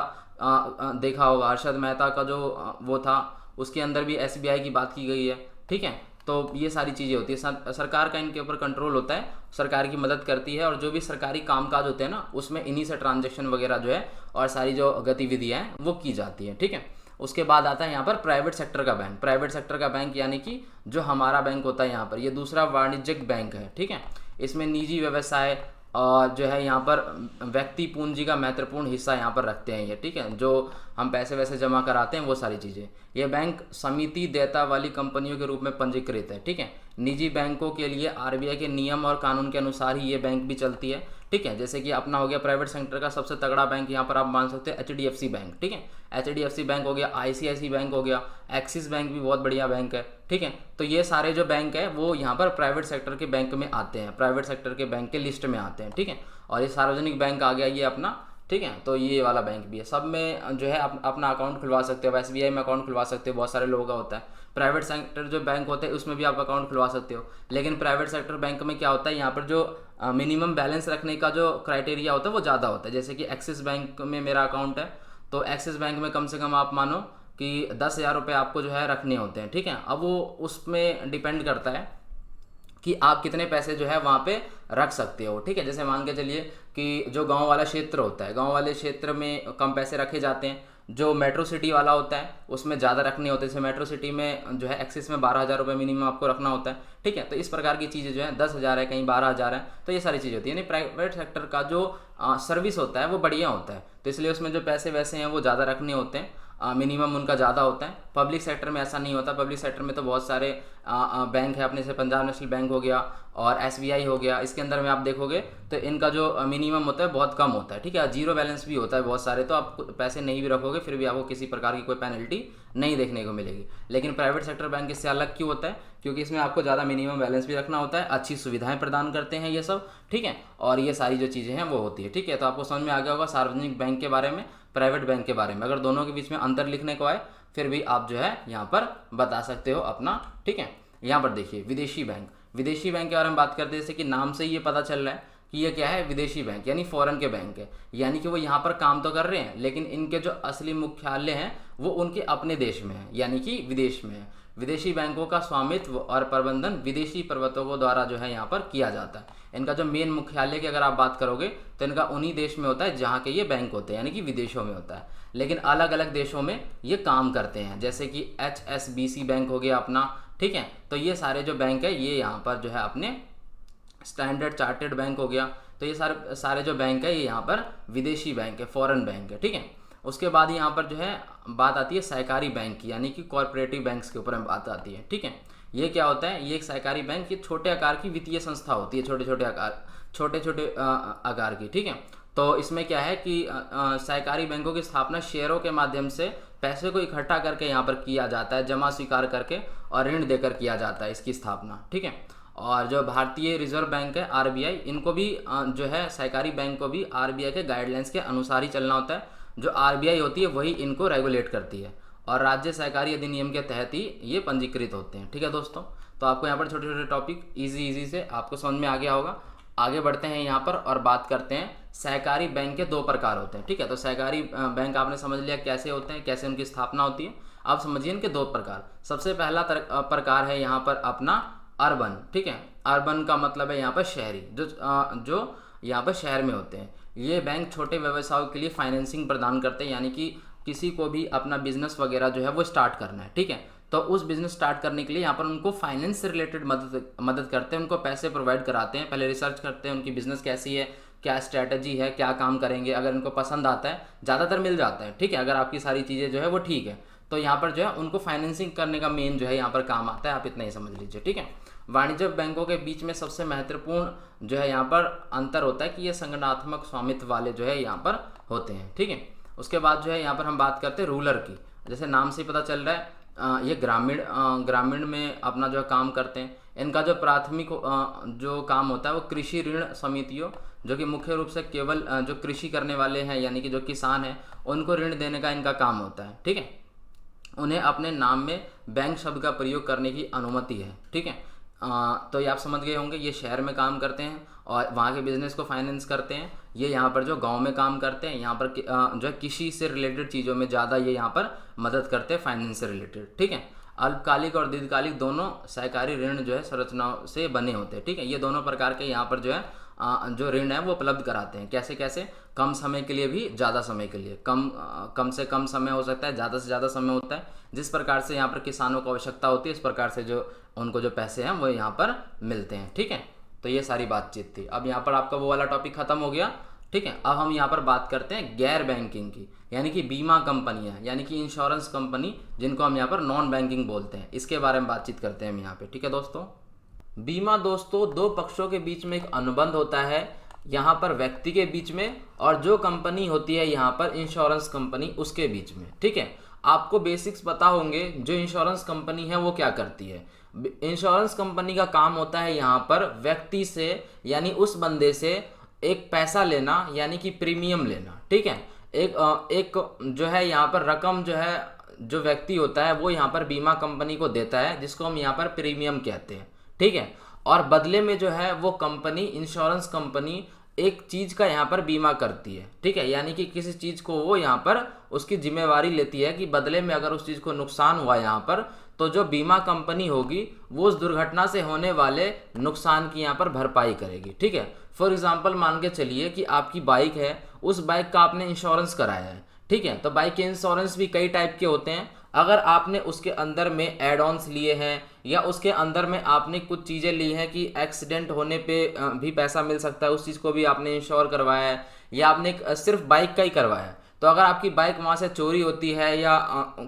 देखा होगा, हर्षद मेहता का जो वो था उसके अंदर भी एसबीआई की बात की गई है, ठीक है। तो ये सारी चीज़ें होती है, सरकार का इनके ऊपर कंट्रोल होता है, सरकार की मदद करती है, और जो भी सरकारी कामकाज होते हैं ना उसमें इन्हीं से ट्रांजैक्शन वगैरह जो है और सारी जो गतिविधियाँ हैं वो की जाती हैं, ठीक है। उसके बाद आता है यहाँ पर प्राइवेट सेक्टर का बैंक। प्राइवेट सेक्टर का बैंक यानी कि जो हमारा बैंक होता है यहाँ पर, ये दूसरा वाणिज्यिक बैंक है, ठीक है। इसमें निजी व्यवसाय और जो है यहाँ पर व्यक्ति पूंजी का महत्वपूर्ण हिस्सा यहाँ पर रखते हैं ये, ठीक है। जो हम पैसे वैसे जमा कराते हैं वो सारी चीज़ें। ये बैंक समिति देयता वाली कंपनियों के रूप में पंजीकृत है, ठीक है। निजी बैंकों के लिए आरबीआई के नियम और कानून के अनुसार ही ये बैंक भी चलती है, ठीक है। जैसे कि अपना हो गया प्राइवेट सेक्टर का सबसे तगड़ा बैंक, यहाँ पर आप मान सकते हैं एचडीएफसी बैंक, ठीक है। एचडीएफसी बैंक हो गया, आईसीआईसी बैंक हो गया, एक्सिस बैंक भी बहुत बढ़िया बैंक है, ठीक है। तो ये सारे जो बैंक है वो यहाँ पर प्राइवेट सेक्टर के बैंक में आते हैं, प्राइवेट सेक्टर के बैंक के लिस्ट में आते हैं, ठीक है। और ये सार्वजनिक बैंक आ गया ये अपना, ठीक है। तो ये वाला बैंक भी है, सब में जो है अपना अकाउंट खुलवा सकते हो। एसबीआई में अकाउंट खुलवा सकते हो, बहुत सारे लोगों का होता है। प्राइवेट सेक्टर जो बैंक होते हैं उसमें भी आप अकाउंट खुलवा सकते हो, लेकिन प्राइवेट सेक्टर बैंक में क्या होता है, यहाँ पर जो मिनिमम बैलेंस रखने का जो क्राइटेरिया होता है वो ज़्यादा होता है। जैसे कि एक्सिस बैंक में मेरा अकाउंट है, तो एक्सिस बैंक में कम से कम आप मानो कि 10,000 रुपये आपको जो है रखने होते हैं, ठीक है। अब वो उसमें डिपेंड करता है कि आप कितने पैसे जो है वहाँ पे रख सकते हो, ठीक है। जैसे मान के चलिए कि जो गांव वाला क्षेत्र होता है, गांव वाले क्षेत्र में कम पैसे रखे जाते हैं। जो मेट्रो सिटी वाला होता है उसमें ज़्यादा रखने होते हैं। जैसे मेट्रो सिटी में जो है एक्सिस में 12,000 रुपये मिनिमम आपको रखना होता है, ठीक है। तो इस प्रकार की चीज़ें जो है 10,000 है, कहीं 12,000 है, तो ये सारी चीज़ें होती है। यानी प्राइवेट सेक्टर का जो सर्विस होता है वो बढ़िया होता है, तो इसलिए उसमें जो पैसे वैसे हैं वो ज़्यादा रखने होते हैं, मिनिमम उनका ज़्यादा होता है। पब्लिक सेक्टर में ऐसा नहीं होता। पब्लिक सेक्टर में तो बहुत सारे बैंक है अपने, से पंजाब नेशनल बैंक हो गया और एसबीआई हो गया, इसके अंदर में आप देखोगे तो इनका जो मिनिमम होता है बहुत कम होता है, ठीक है। जीरो बैलेंस भी होता है बहुत सारे, तो आप पैसे नहीं भी रखोगे फिर भी आपको किसी प्रकार की कोई पेनल्टी नहीं देखने को मिलेगी। लेकिन प्राइवेट सेक्टर बैंक इससे अलग क्यों होता है, क्योंकि इसमें आपको ज़्यादा मिनिमम बैलेंस भी रखना होता है, अच्छी सुविधाएं प्रदान करते हैं ये सब, ठीक है। और ये सारी जो चीज़ें हैं वो होती है, ठीक है। तो आपको समझ में आ गया होगा सार्वजनिक बैंक के बारे में, प्राइवेट बैंक के बारे में। अगर दोनों के बीच में अंतर लिखने को आए फिर भी आप जो है यहाँ पर बता सकते हो अपना, ठीक है। यहाँ पर देखिए विदेशी बैंक। विदेशी बैंक के बारे में बात करते हैं, जैसे कि नाम से ही ये पता चल रहा है कि ये क्या है, विदेशी बैंक, यानी फॉरेन के बैंक है। यानी कि वो यहाँ पर काम तो कर रहे हैं लेकिन इनके जो असली मुख्यालय हैं वो उनके अपने देश में है, यानी कि विदेश में है। विदेशी बैंकों का स्वामित्व और प्रबंधन विदेशी प्रवर्तकों द्वारा जो है यहाँ पर किया जाता है। इनका जो मेन मुख्यालय की अगर आप बात करोगे तो इनका उन्हीं देश में होता है जहाँ के ये बैंक होते हैं, यानी कि विदेशों में होता है। लेकिन अलग अलग देशों में ये काम करते हैं, जैसे कि HSBC बैंक हो गया अपना, ठीक है। तो ये सारे जो बैंक है ये यहाँ पर जो है अपने स्टैंडर्ड चार्टर्ड बैंक हो गया, तो ये सारे जो बैंक है ये यहाँ पर विदेशी बैंक है, फॉरेन बैंक है, ठीक है। उसके बाद यहाँ पर जो है बात आती है सहकारी बैंक की, यानी कि कॉर्पोरेटिव बैंक्स के ऊपर बात आती है, ठीक है। ये क्या होता है, ये एक सहकारी बैंक ये छोटे आकार की वित्तीय संस्था होती है, छोटे छोटे आकार की, ठीक है। तो इसमें क्या है कि सहकारी बैंकों की स्थापना शेयरों के माध्यम से पैसे को इकट्ठा करके यहाँ पर किया जाता है, जमा स्वीकार करके, और ऋण देकर किया जाता है इसकी स्थापना, ठीक है। और जो भारतीय रिजर्व बैंक है RBI, इनको भी जो है सहकारी बैंक को भी RBI के गाइडलाइंस के अनुसार ही चलना होता है। जो RBI होती है वही इनको रेगुलेट करती है और राज्य सहकारी अधिनियम के तहत ही ये पंजीकृत होते हैं, ठीक है दोस्तों। तो आपको यहाँ पर छोटे छोटे टॉपिक इजी से आपको समझ में आ गया होगा। आगे बढ़ते हैं यहाँ पर और बात करते हैं सहकारी बैंक के 2 प्रकार होते हैं, ठीक है। तो सहकारी बैंक आपने समझ लिया कैसे होते हैं, कैसे उनकी स्थापना होती है। आप समझिए इनके 2 प्रकार। सबसे पहला प्रकार है यहाँ पर अपना अर्बन, ठीक है। अर्बन का मतलब है यहाँ पर शहरी, जो यहाँ पर शहर में होते हैं। ये बैंक छोटे व्यवसायों के लिए फाइनेंसिंग प्रदान करते हैं, यानी कि किसी को भी अपना बिजनेस वगैरह जो है वो स्टार्ट करना है, ठीक है। तो उस बिजनेस स्टार्ट करने के लिए यहाँ पर उनको फाइनेंस से रिलेटेड मदद करते हैं, उनको पैसे प्रोवाइड कराते हैं। पहले रिसर्च करते हैं उनकी बिजनेस कैसी है, क्या स्ट्रैटेजी है, क्या काम करेंगे। अगर उनको पसंद आता है, ज़्यादातर मिल जाता है, ठीक है। अगर आपकी सारी चीज़ें जो है वो ठीक है, तो यहाँ पर जो है उनको फाइनेंसिंग करने का मेन जो है यहाँ पर काम आता है। आप इतना ही समझ लीजिए, ठीक है। वाणिज्य बैंकों के बीच में सबसे महत्वपूर्ण जो है यहाँ पर अंतर होता है कि ये संगठनात्मक स्वामित्व वाले जो है यहाँ पर होते हैं, ठीक है। उसके बाद जो है यहाँ पर हम बात करते हैं रूरल की। जैसे नाम से ही पता चल रहा है ये ग्रामीण में अपना जो है काम करते हैं। इनका जो प्राथमिक जो काम होता है वो कृषि ऋण समितियों, जो कि मुख्य रूप से केवल जो कृषि करने वाले हैं यानी कि जो किसान हैं उनको ऋण देने का इनका काम होता है, ठीक है। उन्हें अपने नाम में बैंक शब्द का प्रयोग करने की अनुमति है, ठीक है। तो ये आप समझ गए होंगे, ये शहर में काम करते हैं और वहाँ के बिजनेस को फाइनेंस करते हैं। ये यहाँ पर जो गांव में काम करते हैं, यहाँ पर जो है कृषि से रिलेटेड चीज़ों में ज़्यादा ये यहाँ पर मदद करते हैं, फाइनेंस से रिलेटेड, ठीक है। अल्पकालिक और दीर्घकालिक दोनों सहकारी ऋण जो है संरचनाओं से बने होते हैं, ठीक है। ये दोनों प्रकार के यहाँ पर जो है जो ऋण है वो उपलब्ध कराते हैं। कैसे कैसे? कम समय के लिए भी, ज़्यादा समय के लिए। कम से कम समय हो सकता है, ज़्यादा से ज़्यादा समय होता है। जिस प्रकार से यहाँ पर किसानों को आवश्यकता होती है, इस प्रकार से जो उनको जो पैसे हैं वो यहाँ पर मिलते हैं, ठीक है। तो ये सारी बातचीत थी। अब यहाँ पर आपका वो वाला टॉपिक खत्म हो गया, ठीक है। अब हम यहाँ पर बात करते हैं गैर बैंकिंग की, यानी कि बीमा कंपनियाँ, यानी कि इंश्योरेंस कंपनी, जिनको हम यहाँ पर नॉन बैंकिंग बोलते हैं। इसके बारे में बातचीत करते हैं हम यहाँ पे, ठीक है दोस्तों। बीमा दोस्तों 2 पक्षों के बीच में एक अनुबंध होता है, यहाँ पर व्यक्ति के बीच में और जो कंपनी होती है यहाँ पर इंश्योरेंस कंपनी, उसके बीच में, ठीक है। आपको बेसिक्स पता होंगे जो इंश्योरेंस कंपनी है वो क्या करती है। इंश्योरेंस कंपनी का काम होता है यहाँ पर व्यक्ति से, यानी उस बंदे से एक पैसा लेना, यानी कि प्रीमियम लेना, ठीक है। एक जो है यहाँ पर रकम जो है, जो व्यक्ति होता है वो यहाँ पर बीमा कंपनी को देता है, जिसको हम यहाँ पर प्रीमियम कहते हैं, ठीक है। और बदले में जो है वो कंपनी, इंश्योरेंस कंपनी, एक चीज़ का यहाँ पर बीमा करती है, ठीक है। यानी कि किसी चीज़ को वो यहाँ पर उसकी जिम्मेवारी लेती है कि बदले में अगर उस चीज़ को नुकसान हुआ यहाँ पर, तो जो बीमा कंपनी होगी वो उस दुर्घटना से होने वाले नुकसान की यहाँ पर भरपाई करेगी, ठीक है। फॉर एग्जाम्पल मान के चलिए कि आपकी बाइक है, उस बाइक का आपने इंश्योरेंस कराया है, ठीक है। तो बाइक के इंश्योरेंस भी कई टाइप के होते हैं। अगर आपने उसके अंदर में एड ऑन्स लिए हैं, या उसके अंदर में आपने कुछ चीज़ें ली हैं कि एक्सीडेंट होने पे भी पैसा मिल सकता है, उस चीज़ को भी आपने इंश्योर करवाया है, या आपने सिर्फ बाइक का ही करवाया है, तो अगर आपकी बाइक वहाँ से चोरी होती है या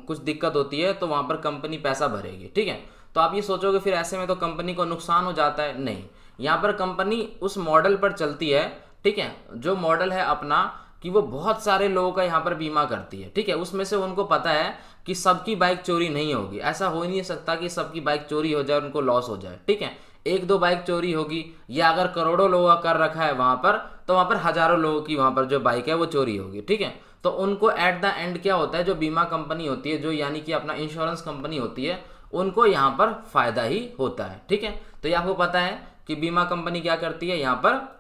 कुछ दिक्कत होती है तो वहाँ पर कंपनी पैसा भरेगी, ठीक है। तो आप ये सोचोगे फिर ऐसे में तो कंपनी को नुकसान हो जाता है। नहीं, यहाँ पर कंपनी उस मॉडल पर चलती है, ठीक है, जो मॉडल है अपना कि वो बहुत सारे लोगों का यहाँ पर बीमा करती है, ठीक है। उसमें से उनको पता है कि सबकी बाइक चोरी नहीं होगी, ऐसा हो ही नहीं सकता कि सबकी बाइक चोरी हो जाए और उनको लॉस हो जाए, ठीक है। 1-2 बाइक चोरी होगी, या अगर करोड़ों लोगों का कर रखा है वहाँ पर, तो वहाँ पर हजारों लोगों की वहाँ पर जो बाइक है वो चोरी होगी, ठीक है। तो उनको एट द एंड क्या होता है, जो बीमा कंपनी होती है, जो यानी कि अपना इंश्योरेंस कंपनी होती है, उनको यहाँ पर फायदा ही होता है, ठीक है। तो ये आपको पता है कि बीमा कंपनी क्या करती है, यहाँ पर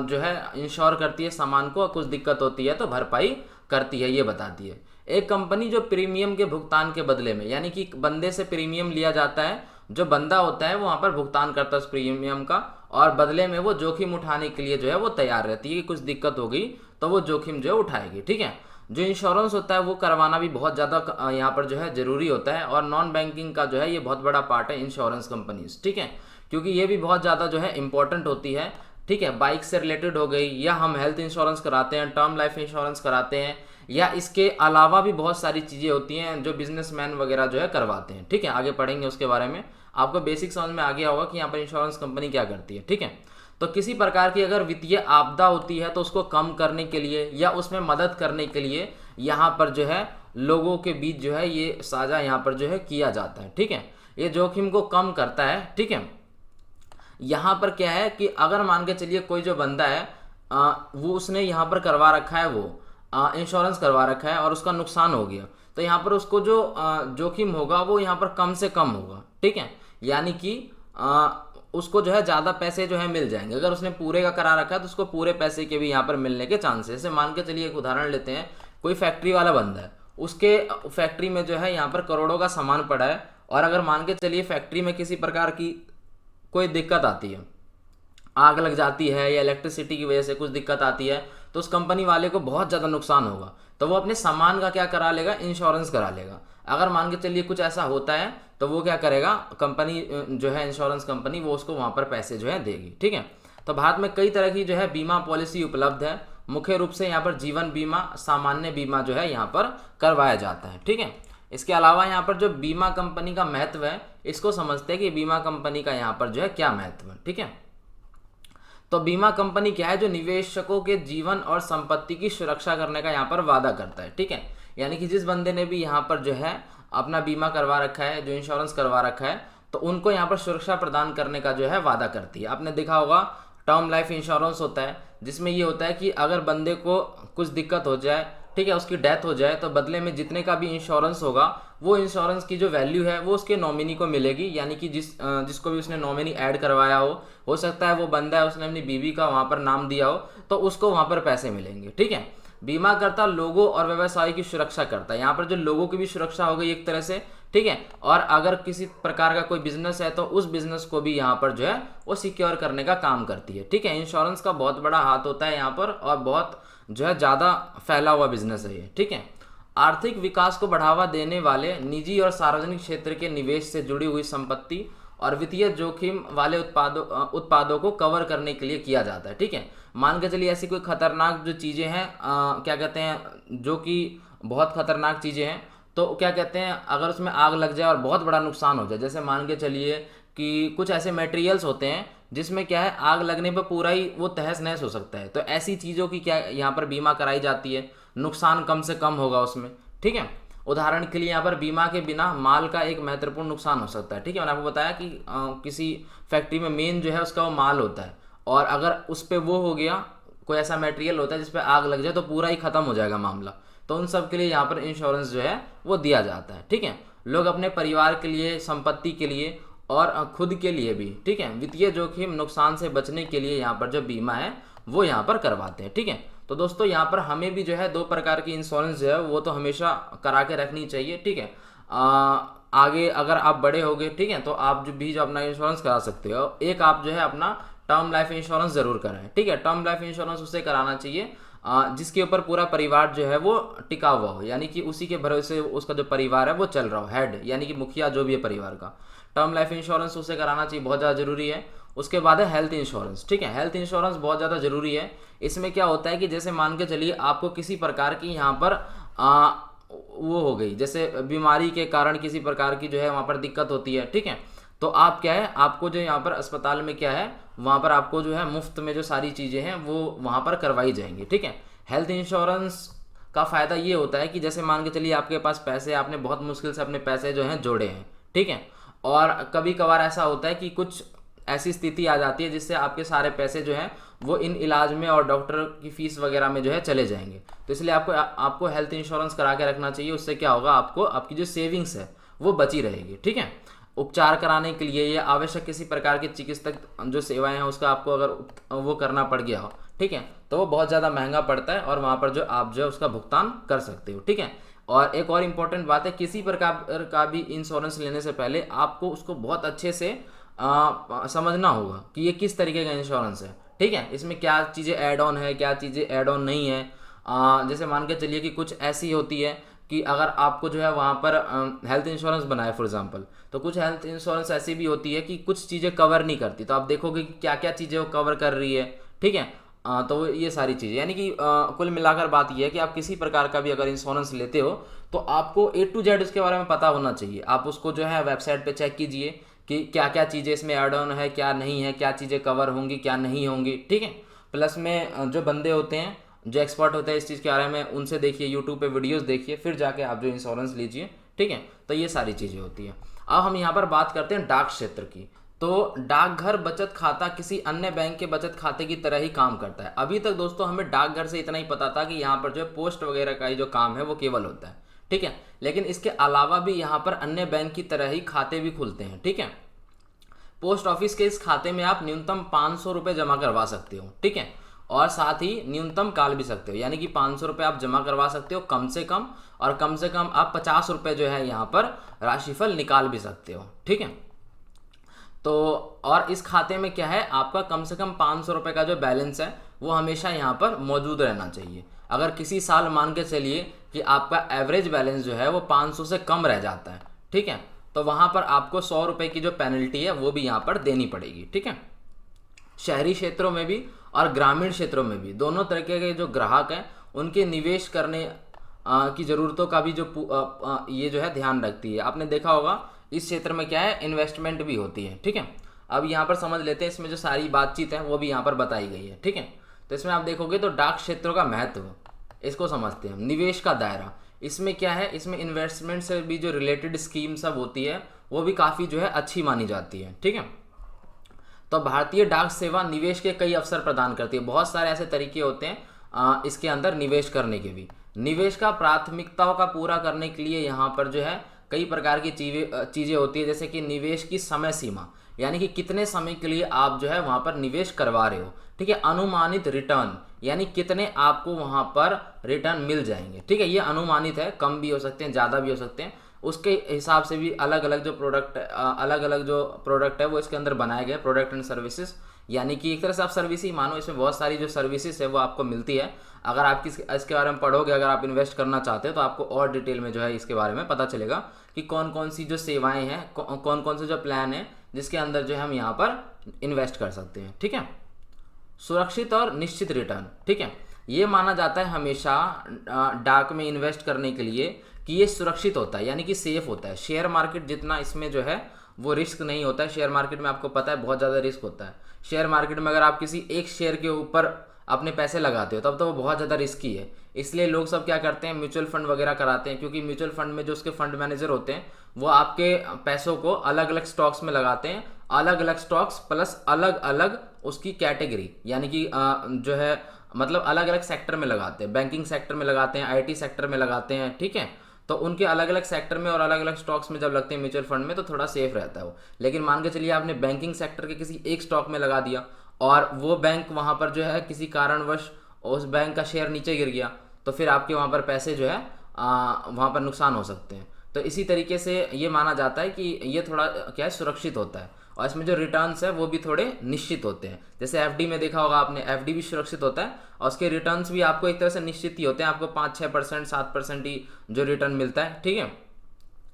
जो है इंश्योर करती है सामान को, कुछ दिक्कत होती है तो भरपाई करती है, ये बताती है। एक कंपनी जो प्रीमियम के भुगतान के बदले में, यानी कि बंदे से प्रीमियम लिया जाता है, जो बंदा होता है वो वहाँ पर भुगतान करता है उस प्रीमियम का, और बदले में वो जोखिम उठाने के लिए जो है वो तैयार रहती है कि कुछ दिक्कत होगी तो वो जोखिम जो है उठाएगी, ठीक है। जो इंश्योरेंस होता है वो करवाना भी बहुत ज़्यादा यहाँ पर जो है ज़रूरी होता है, और नॉन बैंकिंग का जो है ये बहुत बड़ा पार्ट है इंश्योरेंस कंपनीज, ठीक है, क्योंकि ये भी बहुत ज़्यादा जो है इंपॉर्टेंट होती है, ठीक है। बाइक से रिलेटेड हो गई, या हम हेल्थ इंश्योरेंस कराते हैं, टर्म लाइफ इंश्योरेंस कराते हैं, या इसके अलावा भी बहुत सारी चीज़ें होती हैं जो बिजनेसमैन वगैरह जो है करवाते हैं, ठीक है। आगे पढ़ेंगे उसके बारे में, आपको बेसिक समझ में आ गया होगा कि यहाँ पर इंश्योरेंस कंपनी क्या करती है, ठीक है। तो किसी प्रकार की अगर वित्तीय आपदा होती है तो उसको कम करने के लिए या उसमें मदद करने के लिए यहाँ पर जो है लोगों के बीच जो है ये साझा यहाँ पर जो है किया जाता है, ठीक है। ये जोखिम को कम करता है। ठीक है, यहाँ पर क्या है कि अगर मान के चलिए कोई जो बंदा है वो उसने यहाँ पर करवा रखा है, वो इंश्योरेंस करवा रखा है और उसका नुकसान हो गया, तो यहाँ पर उसको जो जोखिम होगा वो यहाँ पर कम से कम होगा। ठीक है, यानी कि उसको जो है ज़्यादा पैसे जो है मिल जाएंगे। अगर उसने पूरे का करा रखा है तो उसको पूरे पैसे के भी यहाँ पर मिलने के चांसेस। जैसे मान के चलिए एक उदाहरण लेते हैं, कोई फैक्ट्री वाला बंदा है, उसके फैक्ट्री में जो है यहाँ पर करोड़ों का सामान पड़ा है, और अगर मान के चलिए फैक्ट्री में किसी प्रकार की कोई दिक्कत आती है, आग लग जाती है या इलेक्ट्रिसिटी की वजह से कुछ दिक्कत आती है, तो उस कंपनी वाले को बहुत ज़्यादा नुकसान होगा, तो वो अपने सामान का क्या करा लेगा, इंश्योरेंस करा लेगा। अगर मान के चलिए कुछ ऐसा होता है तो वो क्या करेगा, कंपनी जो है इंश्योरेंस कंपनी, वो उसको वहाँ पर पैसे जो है देगी। ठीक है, तो भारत में कई तरह की जो है बीमा पॉलिसी उपलब्ध है। मुख्य रूप से यहाँ पर जीवन बीमा, सामान्य बीमा जो है यहाँ पर करवाया जाता है। ठीक है, इसके अलावा यहाँ पर जो बीमा कंपनी का महत्व है, इसको समझते हैं कि बीमा कंपनी का यहाँ पर जो है क्या महत्व है। ठीक है, तो बीमा कंपनी क्या है, जो निवेशकों के जीवन और संपत्ति की सुरक्षा करने का यहाँ पर वादा करता है। ठीक है, यानी कि जिस बंदे ने भी यहाँ पर जो है अपना बीमा करवा रखा है, जो इंश्योरेंस करवा रखा है, तो उनको यहाँ पर सुरक्षा प्रदान करने का जो है वादा करती है। आपने देखा होगा टर्म लाइफ इंश्योरेंस होता है, जिसमें ये होता है कि अगर बंदे को कुछ दिक्कत हो जाए, ठीक है, उसकी डेथ हो जाए, तो बदले में जितने का भी इंश्योरेंस होगा, वो इंश्योरेंस की जो वैल्यू है वो उसके नॉमिनी को मिलेगी। यानी कि जिसको भी उसने नॉमिनी ऐड करवाया हो सकता है वो बंदा है उसने अपनी बीवी का वहाँ पर नाम दिया हो, तो उसको वहाँ पर पैसे मिलेंगे। ठीक है, बीमा करता लोगों और व्यवसाय की सुरक्षा करता है। यहाँ पर जो लोगों की भी सुरक्षा हो गई एक तरह से। ठीक है, और अगर किसी प्रकार का कोई बिजनेस है तो उस बिजनेस को भी यहाँ पर जो है वो सिक्योर करने का काम करती है। ठीक है, इंश्योरेंस का बहुत बड़ा हाथ होता है यहाँ पर, और बहुत जो है ज़्यादा फैला हुआ बिजनेस है ये। ठीक है, आर्थिक विकास को बढ़ावा देने वाले निजी और सार्वजनिक क्षेत्र के निवेश से जुड़ी हुई संपत्ति और वित्तीय जोखिम वाले उत्पादों को कवर करने के लिए किया जाता है। ठीक है, मान के चलिए ऐसी कोई खतरनाक जो चीज़ें हैं, क्या कहते हैं, जो कि बहुत खतरनाक चीज़ें हैं, तो क्या कहते हैं, अगर उसमें आग लग जाए और बहुत बड़ा नुकसान हो जाए, जैसे मान के चलिए कि कुछ ऐसे मटेरियल्स होते हैं जिसमें क्या है, आग लगने पर पूरा ही वो तहस नहस हो सकता है, तो ऐसी चीज़ों की क्या यहाँ पर बीमा कराई जाती है, नुकसान कम से कम होगा उसमें। ठीक है, उदाहरण के लिए यहाँ पर बीमा के बिना माल का एक महत्वपूर्ण नुकसान हो सकता है। ठीक है, मैंने आपको बताया कि किसी फैक्ट्री में मेन जो है उसका वो माल होता है, और अगर उस पर वो हो गया, कोई ऐसा मटेरियल होता है जिस पर आग लग जाए, तो पूरा ही खत्म हो जाएगा मामला। तो उन सब के लिए यहाँ पर इंश्योरेंस जो है वो दिया जाता है। ठीक है, लोग अपने परिवार के लिए, संपत्ति के लिए और खुद के लिए भी, ठीक है, वित्तीय जोखिम नुकसान से बचने के लिए यहाँ पर जो बीमा है वो यहाँ पर करवाते हैं। ठीक है, तो दोस्तों यहाँ पर हमें भी जो है 2 प्रकार की इंश्योरेंस जो है वो तो हमेशा करा के रखनी चाहिए। ठीक है, आगे अगर आप बड़े होगे, ठीक है, तो आप जो अपना इंश्योरेंस करा सकते हो। एक आप जो है अपना टर्म लाइफ इंश्योरेंस जरूर कराएं। ठीक है, टर्म लाइफ इंश्योरेंस उससे कराना चाहिए जिसके ऊपर पूरा परिवार जो है वो टिका हुआ हो, यानी कि उसी के भरोसे उसका जो परिवार है वो चल रहा हो, हेड यानी कि मुखिया जो भी है परिवार का। टर्म लाइफ इंश्योरेंस उसे कराना चाहिए, बहुत ज़्यादा जरूरी है। उसके बाद है हेल्थ इंश्योरेंस। ठीक है, हेल्थ इंश्योरेंस बहुत ज़्यादा जरूरी है। इसमें क्या होता है कि जैसे मान के चलिए आपको किसी प्रकार की यहाँ पर वो हो गई, जैसे बीमारी के कारण किसी प्रकार की जो है वहाँ पर दिक्कत होती है। ठीक है, तो आप क्या है, आपको जो यहाँ पर अस्पताल में क्या है, वहाँ पर आपको जो है मुफ्त में जो सारी चीज़ें हैं वो वहाँ पर करवाई जाएंगी। ठीक है, हेल्थ इंश्योरेंस का फ़ायदा ये होता है कि जैसे मान के चलिए आपके पास पैसे, आपने बहुत मुश्किल से अपने पैसे जो हैं जोड़े हैं। ठीक है, और कभी कभार ऐसा होता है कि कुछ ऐसी स्थिति आ जाती है जिससे आपके सारे पैसे जो हैं वो इन इलाज में और डॉक्टर की फीस वगैरह में जो है चले जाएंगे। तो इसलिए आपको हेल्थ इंश्योरेंस करा के रखना चाहिए। उससे क्या होगा, आपको आपकी जो सेविंग्स है वो बची रहेगी। ठीक है, उपचार कराने के लिए या आवश्यक किसी प्रकार की चिकित्सक जो सेवाएं हैं उसका आपको अगर वो करना पड़ गया हो, ठीक है, तो वो बहुत ज़्यादा महंगा पड़ता है और वहाँ पर जो आप जो है उसका भुगतान कर सकते हो। ठीक है, और एक और इम्पोर्टेंट बात है, किसी प्रकार का भी इंश्योरेंस लेने से पहले आपको उसको बहुत अच्छे से समझना होगा कि ये किस तरीके का इंश्योरेंस है। ठीक है, इसमें क्या चीज़ें ऐड ऑन है, क्या चीज़ें ऐड ऑन नहीं है। जैसे मान के चलिए कि कुछ ऐसी होती है कि अगर आपको जो है वहाँ पर हेल्थ इंश्योरेंस बनाए फॉर एग्जांपल, तो कुछ हेल्थ इंश्योरेंस ऐसी भी होती है कि कुछ चीज़ें कवर नहीं करती, तो आप देखोगे कि क्या क्या चीज़ें वो कवर कर रही है। ठीक है, तो ये सारी चीज़ें, यानी कि कुल मिलाकर बात ये है कि आप किसी प्रकार का भी अगर इंश्योरेंस लेते हो तो आपको A to Z उसके बारे में पता होना चाहिए। आप उसको जो है वेबसाइट पे चेक कीजिए कि क्या क्या चीज़ें इसमें ऐड ऑन है, क्या नहीं है, क्या चीज़ें कवर होंगी, क्या नहीं होंगी। ठीक है, प्लस में जो बंदे होते हैं, जो एक्सपर्ट होते हैं इस चीज़ के बारे में, उनसे देखिए, यूट्यूब पे वीडियोस देखिए, फिर जाके आप जो इंश्योरेंस लीजिए। ठीक है, तो ये सारी चीज़ें होती है। अब हम यहाँ पर बात करते हैं डाक क्षेत्र की। तो डाकघर बचत खाता किसी अन्य बैंक के बचत खाते की तरह ही काम करता है। अभी तक दोस्तों हमें डाकघर से इतना ही पता था कि यहाँ पर जो है पोस्ट वगैरह का ही जो काम है वो केवल होता है, ठीक है। लेकिन इसके अलावा भी यहाँ पर अन्य बैंक की तरह ही खाते भी खुलते हैं, ठीक है। पोस्ट ऑफिस के इस खाते में आप न्यूनतम 500 रुपये जमा करवा सकते हो, ठीक है, और साथ ही न्यूनतम काल भी सकते हो, यानी कि 500 रुपये आप जमा करवा सकते हो कम से कम, और कम से कम आप 50 रुपये जो है यहाँ पर राशिफल निकाल भी सकते हो, ठीक है। तो और इस खाते में क्या है, आपका कम से कम 500 रुपये का जो बैलेंस है वो हमेशा यहाँ पर मौजूद रहना चाहिए। अगर किसी साल मान के चलिए कि आपका एवरेज बैलेंस जो है वो 500 से कम रह जाता है, ठीक है, तो वहाँ पर आपको 100 रुपये की जो पेनल्टी है वो भी यहाँ पर देनी पड़ेगी, ठीक है। शहरी क्षेत्रों में भी और ग्रामीण क्षेत्रों में भी दोनों तरीके के जो ग्राहक हैं उनके निवेश करने की ज़रूरतों का भी जो ये जो है ध्यान रखती है। आपने देखा होगा इस क्षेत्र में क्या है, इन्वेस्टमेंट भी होती है, ठीक है। अब यहाँ पर समझ लेते हैं, इसमें जो सारी बातचीत है वो भी यहाँ पर बताई गई है, ठीक है। तो इसमें आप देखोगे तो डाक क्षेत्रों का महत्व, इसको समझते हैं। निवेश का दायरा, इसमें क्या है, इसमें इन्वेस्टमेंट से भी जो रिलेटेड स्कीम सब होती है वो भी काफ़ी जो है अच्छी मानी जाती है, ठीक है। तो भारतीय डाक सेवा निवेश के कई अवसर प्रदान करती है। बहुत सारे ऐसे तरीके होते हैं इसके अंदर निवेश करने के भी। निवेश का प्राथमिकताओं का पूरा करने के लिए यहाँ पर जो है कई प्रकार की चीज़ें होती है, जैसे कि निवेश की समय सीमा, यानी कि कितने समय के लिए आप जो है वहाँ पर निवेश करवा रहे हो, ठीक है। अनुमानित रिटर्न, यानी कितने आपको वहाँ पर रिटर्न मिल जाएंगे, ठीक है। ये अनुमानित है, कम भी हो सकते हैं, ज़्यादा भी हो सकते हैं, उसके हिसाब से भी अलग अलग जो प्रोडक्ट है वो इसके अंदर बनाए गए, प्रोडक्ट एंड सर्विसेज, यानी कि एक तरह से आप सर्विस ही मानो। इसमें बहुत सारी जो सर्विसेज है वो आपको मिलती है। अगर आप इसके बारे में पढ़ोगे, अगर आप इन्वेस्ट करना चाहते हो तो आपको और डिटेल में जो है इसके बारे में पता चलेगा कि कौन कौन सी जो सेवाएं हैं, कौन कौन से जो प्लान है जिसके अंदर जो है हम यहाँ पर इन्वेस्ट कर सकते हैं, ठीक है। सुरक्षित और निश्चित रिटर्न, ठीक है, ये माना जाता है हमेशा डाक में इन्वेस्ट करने के लिए कि ये सुरक्षित होता है, यानी कि सेफ होता है। शेयर मार्केट जितना इसमें जो है वो रिस्क नहीं होता है। शेयर मार्केट में आपको पता है बहुत ज़्यादा रिस्क होता है। शेयर मार्केट में अगर आप किसी एक शेयर के ऊपर अपने पैसे लगाते हो तब तो वो बहुत ज़्यादा रिस्की है। इसलिए लोग सब क्या करते हैं, म्यूचुअल फंड वगैरह कराते हैं, क्योंकि म्यूचुअल फंड में जो उसके फंड मैनेजर होते हैं वो आपके पैसों को अलग अलग स्टॉक्स में लगाते हैं, अलग अलग स्टॉक्स प्लस अलग अलग उसकी कैटेगरी, यानी कि जो है मतलब अलग अलग सेक्टर में लगाते हैं। बैंकिंग सेक्टर में लगाते हैं, आईटी सेक्टर में लगाते हैं, ठीक है। तो उनके अलग अलग सेक्टर में और अलग अलग स्टॉक्स में जब लगते हैं म्यूचुअल फंड में तो थोड़ा सेफ रहता है वो। लेकिन मान के चलिए आपने बैंकिंग सेक्टर के किसी एक स्टॉक में लगा दिया और वो बैंक वहाँ पर जो है किसी कारणवश उस बैंक का शेयर नीचे गिर गया, तो फिर आपके वहाँ पर पैसे जो है वहाँ पर नुकसान हो सकते हैं। तो इसी तरीके से ये माना जाता है कि ये थोड़ा क्या है, सुरक्षित होता है, और इसमें जो रिटर्न्स है वो भी थोड़े निश्चित होते हैं। जैसे एफडी में देखा होगा आपने, एफडी भी सुरक्षित होता है और उसके रिटर्न्स भी आपको एक तरह से निश्चित ही होते हैं, आपको 5-6%, 7% ही जो रिटर्न मिलता है, ठीक है।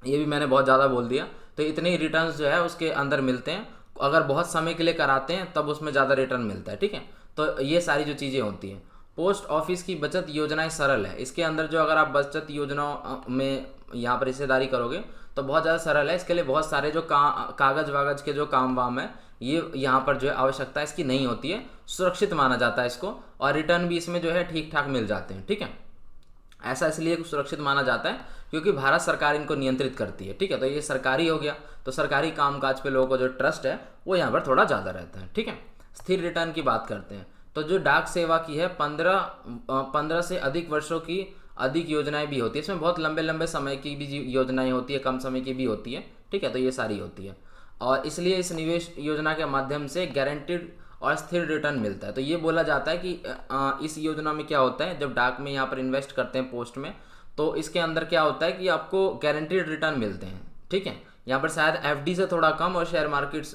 ये भी मैंने बहुत ज़्यादा बोल दिया। तो इतने ही रिटर्न्स जो है उसके अंदर मिलते हैं। अगर बहुत समय के लिए कराते हैं तब उसमें ज़्यादा रिटर्न मिलता है, ठीक है। तो ये सारी जो चीज़ें होती हैं। पोस्ट ऑफिस की बचत योजनाएं सरल है। इसके अंदर जो अगर आप बचत योजनाओं में यहाँ पर हिस्सेदारी करोगे तो बहुत ज़्यादा सरल है। इसके लिए बहुत सारे जो कागज वागज के जो काम वाम है ये यहाँ पर जो है आवश्यकता इसकी नहीं होती है। सुरक्षित माना जाता है इसको, और रिटर्न भी इसमें जो है ठीक ठाक मिल जाते हैं, ठीक है। ऐसा इसलिए सुरक्षित माना जाता है क्योंकि भारत सरकार इनको नियंत्रित करती है, ठीक है। तो ये सरकारी हो गया, तो सरकारी कामकाज पे लोगों को जो ट्रस्ट है वो यहाँ पर थोड़ा ज़्यादा रहता है, ठीक है। स्थिर रिटर्न की बात करते हैं तो जो डाक सेवा की है 15 से अधिक वर्षों की अधिक योजनाएं भी होती है। इसमें बहुत लंबे लंबे समय की भी योजनाएं होती है, कम समय की भी होती है, ठीक है। तो ये सारी होती है और इसलिए इस निवेश योजना के माध्यम से गारंटीड और स्थिर रिटर्न मिलता है। तो ये बोला जाता है कि इस योजना में क्या होता है, जब डाक में यहाँ पर इन्वेस्ट करते हैं पोस्ट में, तो इसके अंदर क्या होता है कि आपको गारंटीड रिटर्न मिलते हैं, ठीक है। यहाँ पर शायद एफडी से थोड़ा कम और शेयर मार्केट्स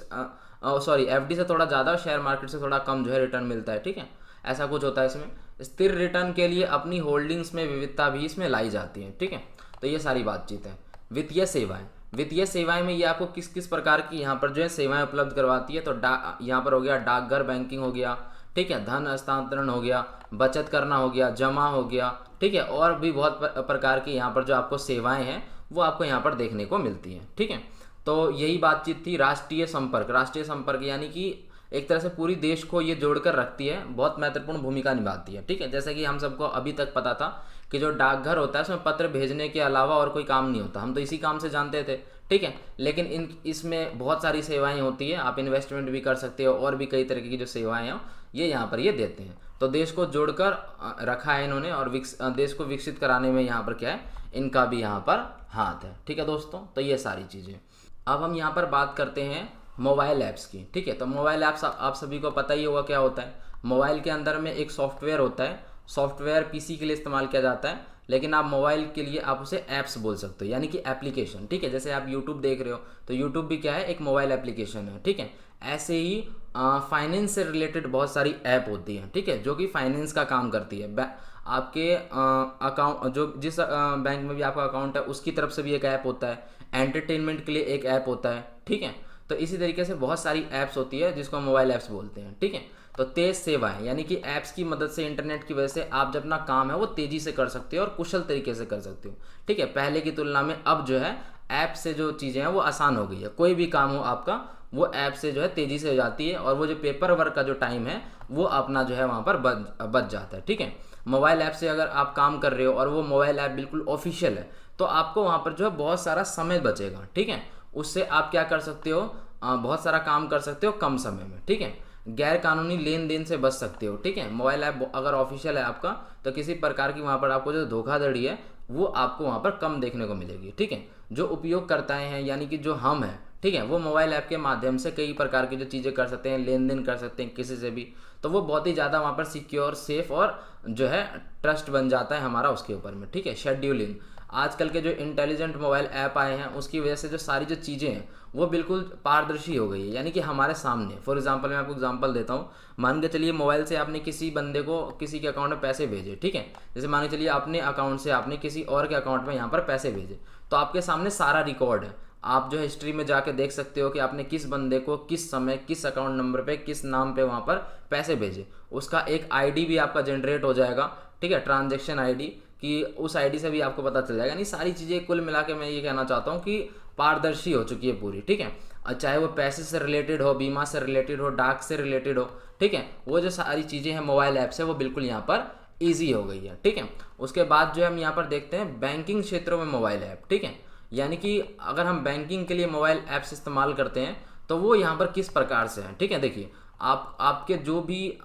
एफडी से थोड़ा ज़्यादा और शेयर मार्केट से थोड़ा कम जो है रिटर्न मिलता है, ठीक है। ऐसा कुछ होता है इसमें। स्थिर रिटर्न के लिए अपनी होल्डिंग्स में विविधता भी इसमें लाई जाती है, ठीक है। तो ये सारी बातचीत है। वित्तीय सेवाएं, वित्तीय सेवाएं में ये आपको किस किस प्रकार की यहाँ पर जो है सेवाएं उपलब्ध करवाती है। तो यहाँ पर हो गया डाकघर बैंकिंग हो गया, ठीक है, धन हस्तांतरण हो गया, बचत करना हो गया, जमा हो गया, ठीक है, और भी बहुत प्रकार की यहाँ पर जो आपको सेवाएं हैं वो आपको यहाँ पर देखने को मिलती हैं, ठीक है। तो यही बातचीत थी। राष्ट्रीय संपर्क यानी कि एक तरह से पूरी देश को ये जोड़कर रखती है, बहुत महत्वपूर्ण भूमिका निभाती है, ठीक है। जैसे कि हम सबको अभी तक पता था कि जो डाकघर होता है उसमें पत्र भेजने के अलावा और कोई काम नहीं होता, हम तो इसी काम से जानते थे, ठीक है। लेकिन इसमें बहुत सारी सेवाएं होती है, आप इन्वेस्टमेंट भी कर सकते हो और भी कई तरह की जो सेवाएं हैं ये यहाँ पर ये देते हैं। तो देश को जोड़कर रखा है इन्होंने, और देश को विकसित कराने में यहाँ पर क्या है, इनका भी यहाँ पर हाथ है। ठीक है दोस्तों, तो ये सारी चीज़ें। अब हम यहाँ पर बात करते हैं मोबाइल ऐप्स की। ठीक है, तो मोबाइल ऐप्स आप सभी को पता ही होगा क्या होता है। मोबाइल के अंदर में एक सॉफ्टवेयर होता है, सॉफ्टवेयर पीसी के लिए इस्तेमाल किया जाता है, लेकिन आप मोबाइल के लिए आप उसे ऐप्स बोल सकते हो, यानी कि एप्लीकेशन। ठीक है, जैसे आप यूट्यूब देख रहे हो तो यूट्यूब भी क्या है, एक मोबाइल एप्लीकेशन है। ठीक है, ऐसे ही फाइनेंस से रिलेटेड बहुत सारी ऐप होती हैं, ठीक है, जो कि फाइनेंस का काम करती है। आपके अकाउंट जो जिस बैंक में भी आपका अकाउंट है उसकी तरफ से भी एक ऐप होता है, एंटरटेनमेंट के लिए एक ऐप होता है। ठीक है, तो इसी तरीके से बहुत सारी ऐप्स होती है जिसको हम मोबाइल ऐप्स बोलते हैं। ठीक है, तो तेज सेवाएं, यानी कि ऐप्स की मदद से, इंटरनेट की वजह से आप जब अपना काम है वो तेजी से कर सकते हो और कुशल तरीके से कर सकते हो। ठीक है, पहले की तुलना में अब जो है ऐप से जो चीज़ें हैं वो आसान हो गई है। कोई भी काम हो आपका वो ऐप से जो है तेज़ी से हो जाती है, और वो जो पेपर वर्क का जो टाइम है वो अपना जो है वहाँ पर बच जाता है। ठीक है, मोबाइल ऐप से अगर आप काम कर रहे हो और वो मोबाइल ऐप बिल्कुल ऑफिशियल है तो आपको वहाँ पर जो है बहुत सारा समय बचेगा। ठीक है, उससे आप क्या कर सकते हो, बहुत सारा काम कर सकते हो कम समय में। ठीक है, गैर कानूनी लेन देन से बच सकते हो। ठीक है, मोबाइल ऐप अगर ऑफिशियल है आपका तो किसी प्रकार की वहाँ पर आपको जो धोखाधड़ी है वो आपको वहाँ पर कम देखने को मिलेगी। ठीक है, जो उपयोगकर्ता हैं यानी कि जो हम हैं, ठीक है, वो मोबाइल ऐप के माध्यम से कई प्रकार की जो चीज़ें कर सकते हैं, लेन देन कर सकते हैं किसी से भी, तो वो बहुत ही ज़्यादा वहाँ पर सिक्योर, सेफ और जो है ट्रस्ट बन जाता है हमारा उसके ऊपर में। ठीक है, शेड्यूलिंग, आजकल के जो इंटेलिजेंट मोबाइल ऐप आए हैं उसकी वजह से जो सारी जो चीज़ें हैं वो बिल्कुल पारदर्शी हो गई है, यानी कि हमारे सामने। फॉर एग्जांपल मैं आपको एग्जांपल देता हूँ, मान के चलिए मोबाइल से आपने किसी बंदे को किसी के अकाउंट में पैसे भेजे। ठीक है, जैसे मान के चलिए अपने अकाउंट से आपने किसी और के अकाउंट में यहाँ पर पैसे भेजे, तो आपके सामने सारा रिकॉर्ड है। आप जो हिस्ट्री में जाके देख सकते हो कि आपने किस बंदे को किस समय किस अकाउंट नंबर पे किस नाम पे वहाँ पर पैसे भेजे। उसका एक आईडी भी आपका जनरेट हो जाएगा। ठीक है, ट्रांजैक्शन आईडी, कि उस आईडी से भी आपको पता चल जाएगा। नहीं, सारी चीज़ें कुल मिला के मैं ये कहना चाहता हूँ कि पारदर्शी हो चुकी है पूरी। ठीक है, चाहे वो पैसे से रिलेटेड हो, बीमा से रिलेटेड हो, डाक से रिलेटेड हो। ठीक है, वो जो सारी चीज़ें हैं मोबाइल ऐप से वो बिल्कुल यहाँ पर ईजी हो गई है। ठीक है, उसके बाद जो हम यहाँ पर देखते हैं बैंकिंग क्षेत्रों में मोबाइल ऐप। ठीक है, यानी कि अगर हम बैंकिंग के लिए मोबाइल ऐप्स इस्तेमाल करते हैं तो वो यहाँ पर किस प्रकार से हैं। ठीक है, देखिए आपके जो भी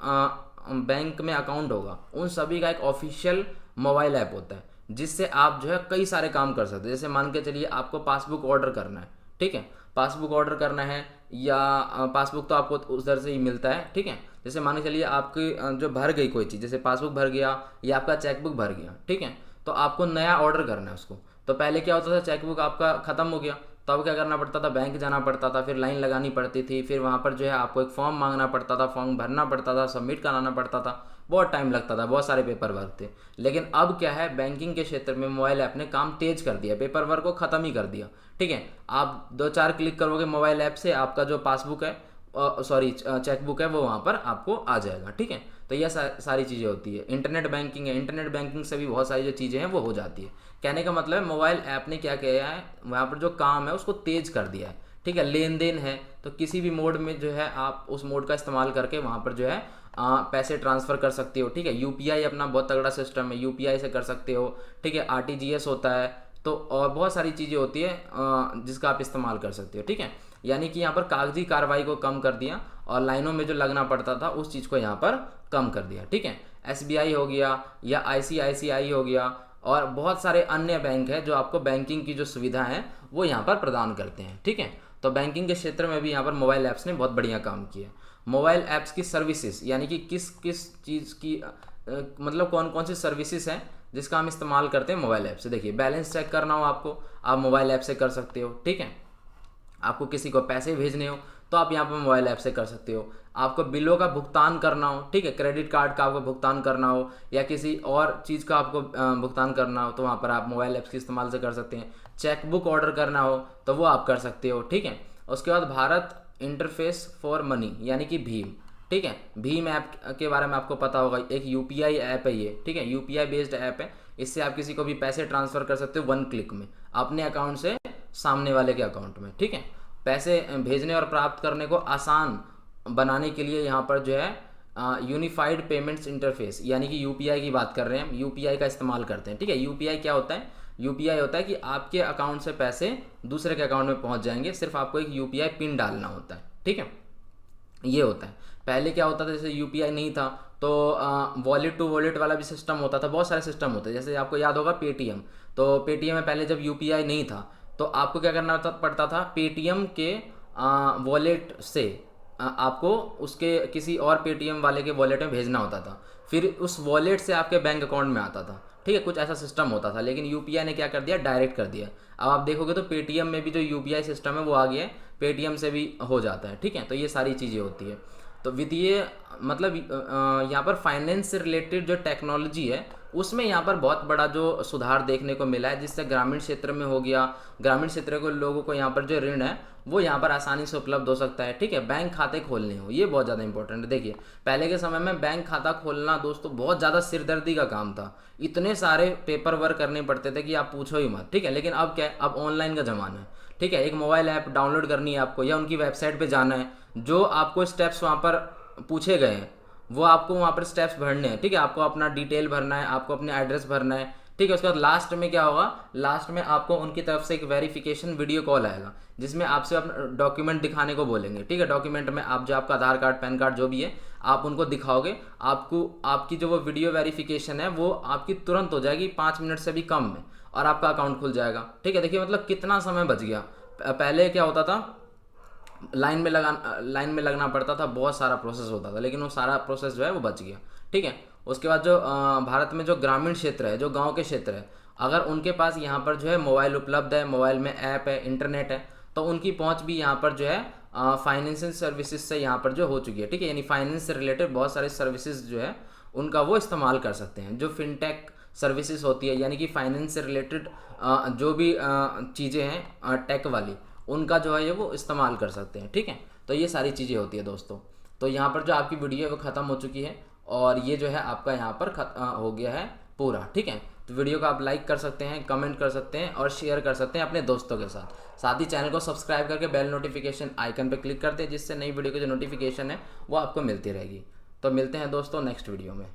बैंक में अकाउंट होगा उन सभी का एक ऑफिशियल मोबाइल ऐप होता है जिससे आप जो है कई सारे काम कर सकते हैं। जैसे मान के चलिए आपको पासबुक ऑर्डर करना है। ठीक है, पासबुक ऑर्डर करना है या पासबुक तो आपको उधर से ही मिलता है। ठीक है, जैसे मान के चलिए आपकी जो भर गई कोई चीज़, जैसे पासबुक भर गया या आपका चेकबुक भर गया। ठीक है, तो आपको नया ऑर्डर करना है उसको। तो पहले क्या होता था, चेकबुक आपका ख़त्म हो गया तो अब क्या करना पड़ता था, बैंक जाना पड़ता था, फिर लाइन लगानी पड़ती थी, फिर वहाँ पर जो है आपको एक फॉर्म मांगना पड़ता था, फॉर्म भरना पड़ता था, सबमिट कराना पड़ता था, बहुत टाइम लगता था, बहुत सारे पेपर वर्क थे। लेकिन अब क्या है, बैंकिंग के क्षेत्र में मोबाइल ऐप ने काम तेज कर दिया, पेपर वर्क को ख़त्म ही कर दिया। ठीक है, आप 2-4 क्लिक करोगे मोबाइल ऐप से, आपका जो पासबुक है चेकबुक है वो वहाँ पर आपको आ जाएगा। ठीक है, तो यह सारी चीज़ें होती है। इंटरनेट बैंकिंग है, इंटरनेट बैंकिंग से भी बहुत सारी जो चीज़ें हैं वो हो जाती है। कहने का मतलब है मोबाइल ऐप ने क्या किया है, वहाँ पर जो काम है उसको तेज कर दिया है। ठीक है, लेन देन है तो किसी भी मोड में जो है आप उस मोड का इस्तेमाल करके वहाँ पर जो है पैसे ट्रांसफ़र कर सकते हो। ठीक है, यूपीआई अपना बहुत तगड़ा सिस्टम है, यूपीआई से कर सकते हो। ठीक है, आरटीजीएस होता है, तो और बहुत सारी चीज़ें होती है जिसका आप इस्तेमाल कर सकते हो। ठीक है, यानी कि यहाँ पर कागजी कार्रवाई को कम कर दिया और लाइनों में जो लगना पड़ता था उस चीज़ को यहाँ पर कम कर दिया। ठीक है, एसबीआई हो गया या आईसीआईसीआई हो गया और बहुत सारे अन्य बैंक हैं जो आपको बैंकिंग की जो सुविधा है वो यहाँ पर प्रदान करते हैं। ठीक है, तो बैंकिंग के क्षेत्र में भी यहाँ पर मोबाइल ऐप्स ने बहुत बढ़िया काम किया। मोबाइल ऐप्स की सर्विसेज, यानी कि किस किस चीज़ की मतलब कौन कौन सी सर्विसेज हैं जिसका हम इस्तेमाल करते हैं मोबाइल ऐप से। देखिए, बैलेंस चेक करना हो आपको, आप मोबाइल ऐप से कर सकते हो। ठीक है, आपको किसी को पैसे भेजने हो तो आप यहाँ पर मोबाइल ऐप से कर सकते हो। आपको बिलों का भुगतान करना हो, ठीक है, क्रेडिट कार्ड का आपको भुगतान करना हो या किसी और चीज़ का आपको भुगतान करना हो तो वहाँ पर आप मोबाइल ऐप्स के इस्तेमाल से कर सकते हैं। चेकबुक ऑर्डर करना हो तो वो आप कर सकते हो। ठीक है, उसके बाद भारत इंटरफेस फॉर मनी यानी कि भीम। ठीक है, भीम ऐप के बारे में आपको पता होगा, एक यूपीआई ऐप है ये। ठीक है, यूपीआई बेस्ड ऐप है, इससे आप किसी को भी पैसे ट्रांसफ़र कर सकते हो 1 क्लिक में अपने अकाउंट से सामने वाले के अकाउंट में। ठीक है, पैसे भेजने और प्राप्त करने को आसान बनाने के लिए यहाँ पर जो है यूनिफाइड पेमेंट्स इंटरफेस यानी कि यूपीआई की बात कर रहे हैं हम, यूपीआई का इस्तेमाल करते हैं। ठीक है, यूपीआई क्या होता है, यूपीआई होता है कि आपके अकाउंट से पैसे दूसरे के अकाउंट में पहुंच जाएंगे, सिर्फ आपको एक यूपीआई पिन डालना होता है, ठीक है, ये होता है। पहले क्या होता था, जैसे यूपीआई नहीं था तो वॉलेट टू वॉलेट वाला भी सिस्टम होता था, बहुत सारे सिस्टम होते हैं। जैसे आपको याद होगा पेटीएम, तो पेटीएम में पहले जब यूपीआई नहीं था तो आपको क्या करना पड़ता था, पेटीएम के वॉलेट से आपको उसके किसी और पेटीएम वाले के वॉलेट में भेजना होता था, फिर उस वॉलेट से आपके बैंक अकाउंट में आता था, ठीक है, कुछ ऐसा सिस्टम होता था। लेकिन यूपीआई ने क्या कर दिया, डायरेक्ट कर दिया। अब आप देखोगे तो पेटीएम में भी जो यूपीआई सिस्टम है वो आ गया है, पेटीएम से भी हो जाता है, ठीक है। तो ये सारी चीज़ें होती है। तो वित्तीय मतलब यहाँ पर फाइनेंस से रिलेटेड जो टेक्नोलॉजी है उसमें यहाँ पर बहुत बड़ा जो सुधार देखने को मिला है, जिससे ग्रामीण क्षेत्र में हो गया, ग्रामीण क्षेत्र के लोगों को यहाँ पर जो ऋण है वो यहाँ पर आसानी से उपलब्ध हो सकता है, ठीक है। बैंक खाते खोलने हो, ये बहुत ज़्यादा इंपॉर्टेंट है। देखिए पहले के समय में बैंक खाता खोलना दोस्तों बहुत ज़्यादा सिरदर्दी का काम था, इतने सारे पेपर वर्क करने पड़ते थे कि आप पूछो ही मत, ठीक है। लेकिन अब क्या है, अब ऑनलाइन का ज़माना है, ठीक है। एक मोबाइल ऐप डाउनलोड करनी है आपको, या उनकी वेबसाइट पे जाना है, जो आपको स्टेप्स वहाँ पर पूछे गए हैं वो आपको वहाँ पर स्टेप्स भरने हैं, ठीक है। आपको अपना डिटेल भरना है, आपको अपने एड्रेस भरना है, ठीक है। उसके बाद लास्ट में क्या होगा, लास्ट में आपको उनकी तरफ से एक वेरिफिकेशन वीडियो कॉल आएगा, जिसमें आपसे अपना डॉक्यूमेंट दिखाने को बोलेंगे, ठीक है। डॉक्यूमेंट में आप जो आपका आधार कार्ड, पैन कार्ड जो भी है आप उनको दिखाओगे, आपको आपकी जो वो वीडियो वेरिफिकेशन है वो आपकी तुरंत हो जाएगी, 5 मिनट से भी कम में, और आपका अकाउंट खुल जाएगा, ठीक है। देखिए मतलब कितना समय बच गया। पहले क्या होता था, लाइन में लगना पड़ता था, बहुत सारा प्रोसेस होता था, लेकिन वो सारा प्रोसेस जो है वो बच गया, ठीक है। उसके बाद जो भारत में जो ग्रामीण क्षेत्र है, जो गांव के क्षेत्र है, अगर उनके पास यहाँ पर जो है मोबाइल उपलब्ध है, मोबाइल में ऐप है, इंटरनेट है, तो उनकी पहुँच भी यहाँ पर जो है फाइनेंशियल सर्विसेज से यहाँ पर जो हो चुकी है, ठीक है। यानी फाइनेंस से रिलेटेड बहुत सारे सर्विसेज जो है उनका वो इस्तेमाल कर सकते हैं। जो फिनटेक सर्विसेज होती है, यानी कि फाइनेंस से रिलेटेड जो भी चीज़ें हैं टेक वाली, उनका जो है ये वो इस्तेमाल कर सकते हैं, ठीक है। तो ये सारी चीज़ें होती है दोस्तों। तो यहाँ पर जो आपकी वीडियो है वो ख़त्म हो चुकी है, और ये जो है आपका यहाँ पर हो गया है पूरा, ठीक है। तो वीडियो को आप लाइक कर सकते हैं, कमेंट कर सकते हैं और शेयर कर सकते हैं अपने दोस्तों के साथ। साथ ही चैनल को सब्सक्राइब करके बेल नोटिफिकेशन आइकन पर क्लिक कर दें, जिससे नई वीडियो की जो नोटिफिकेशन है वो आपको मिलती रहेगी। तो मिलते हैं दोस्तों नेक्स्ट वीडियो में।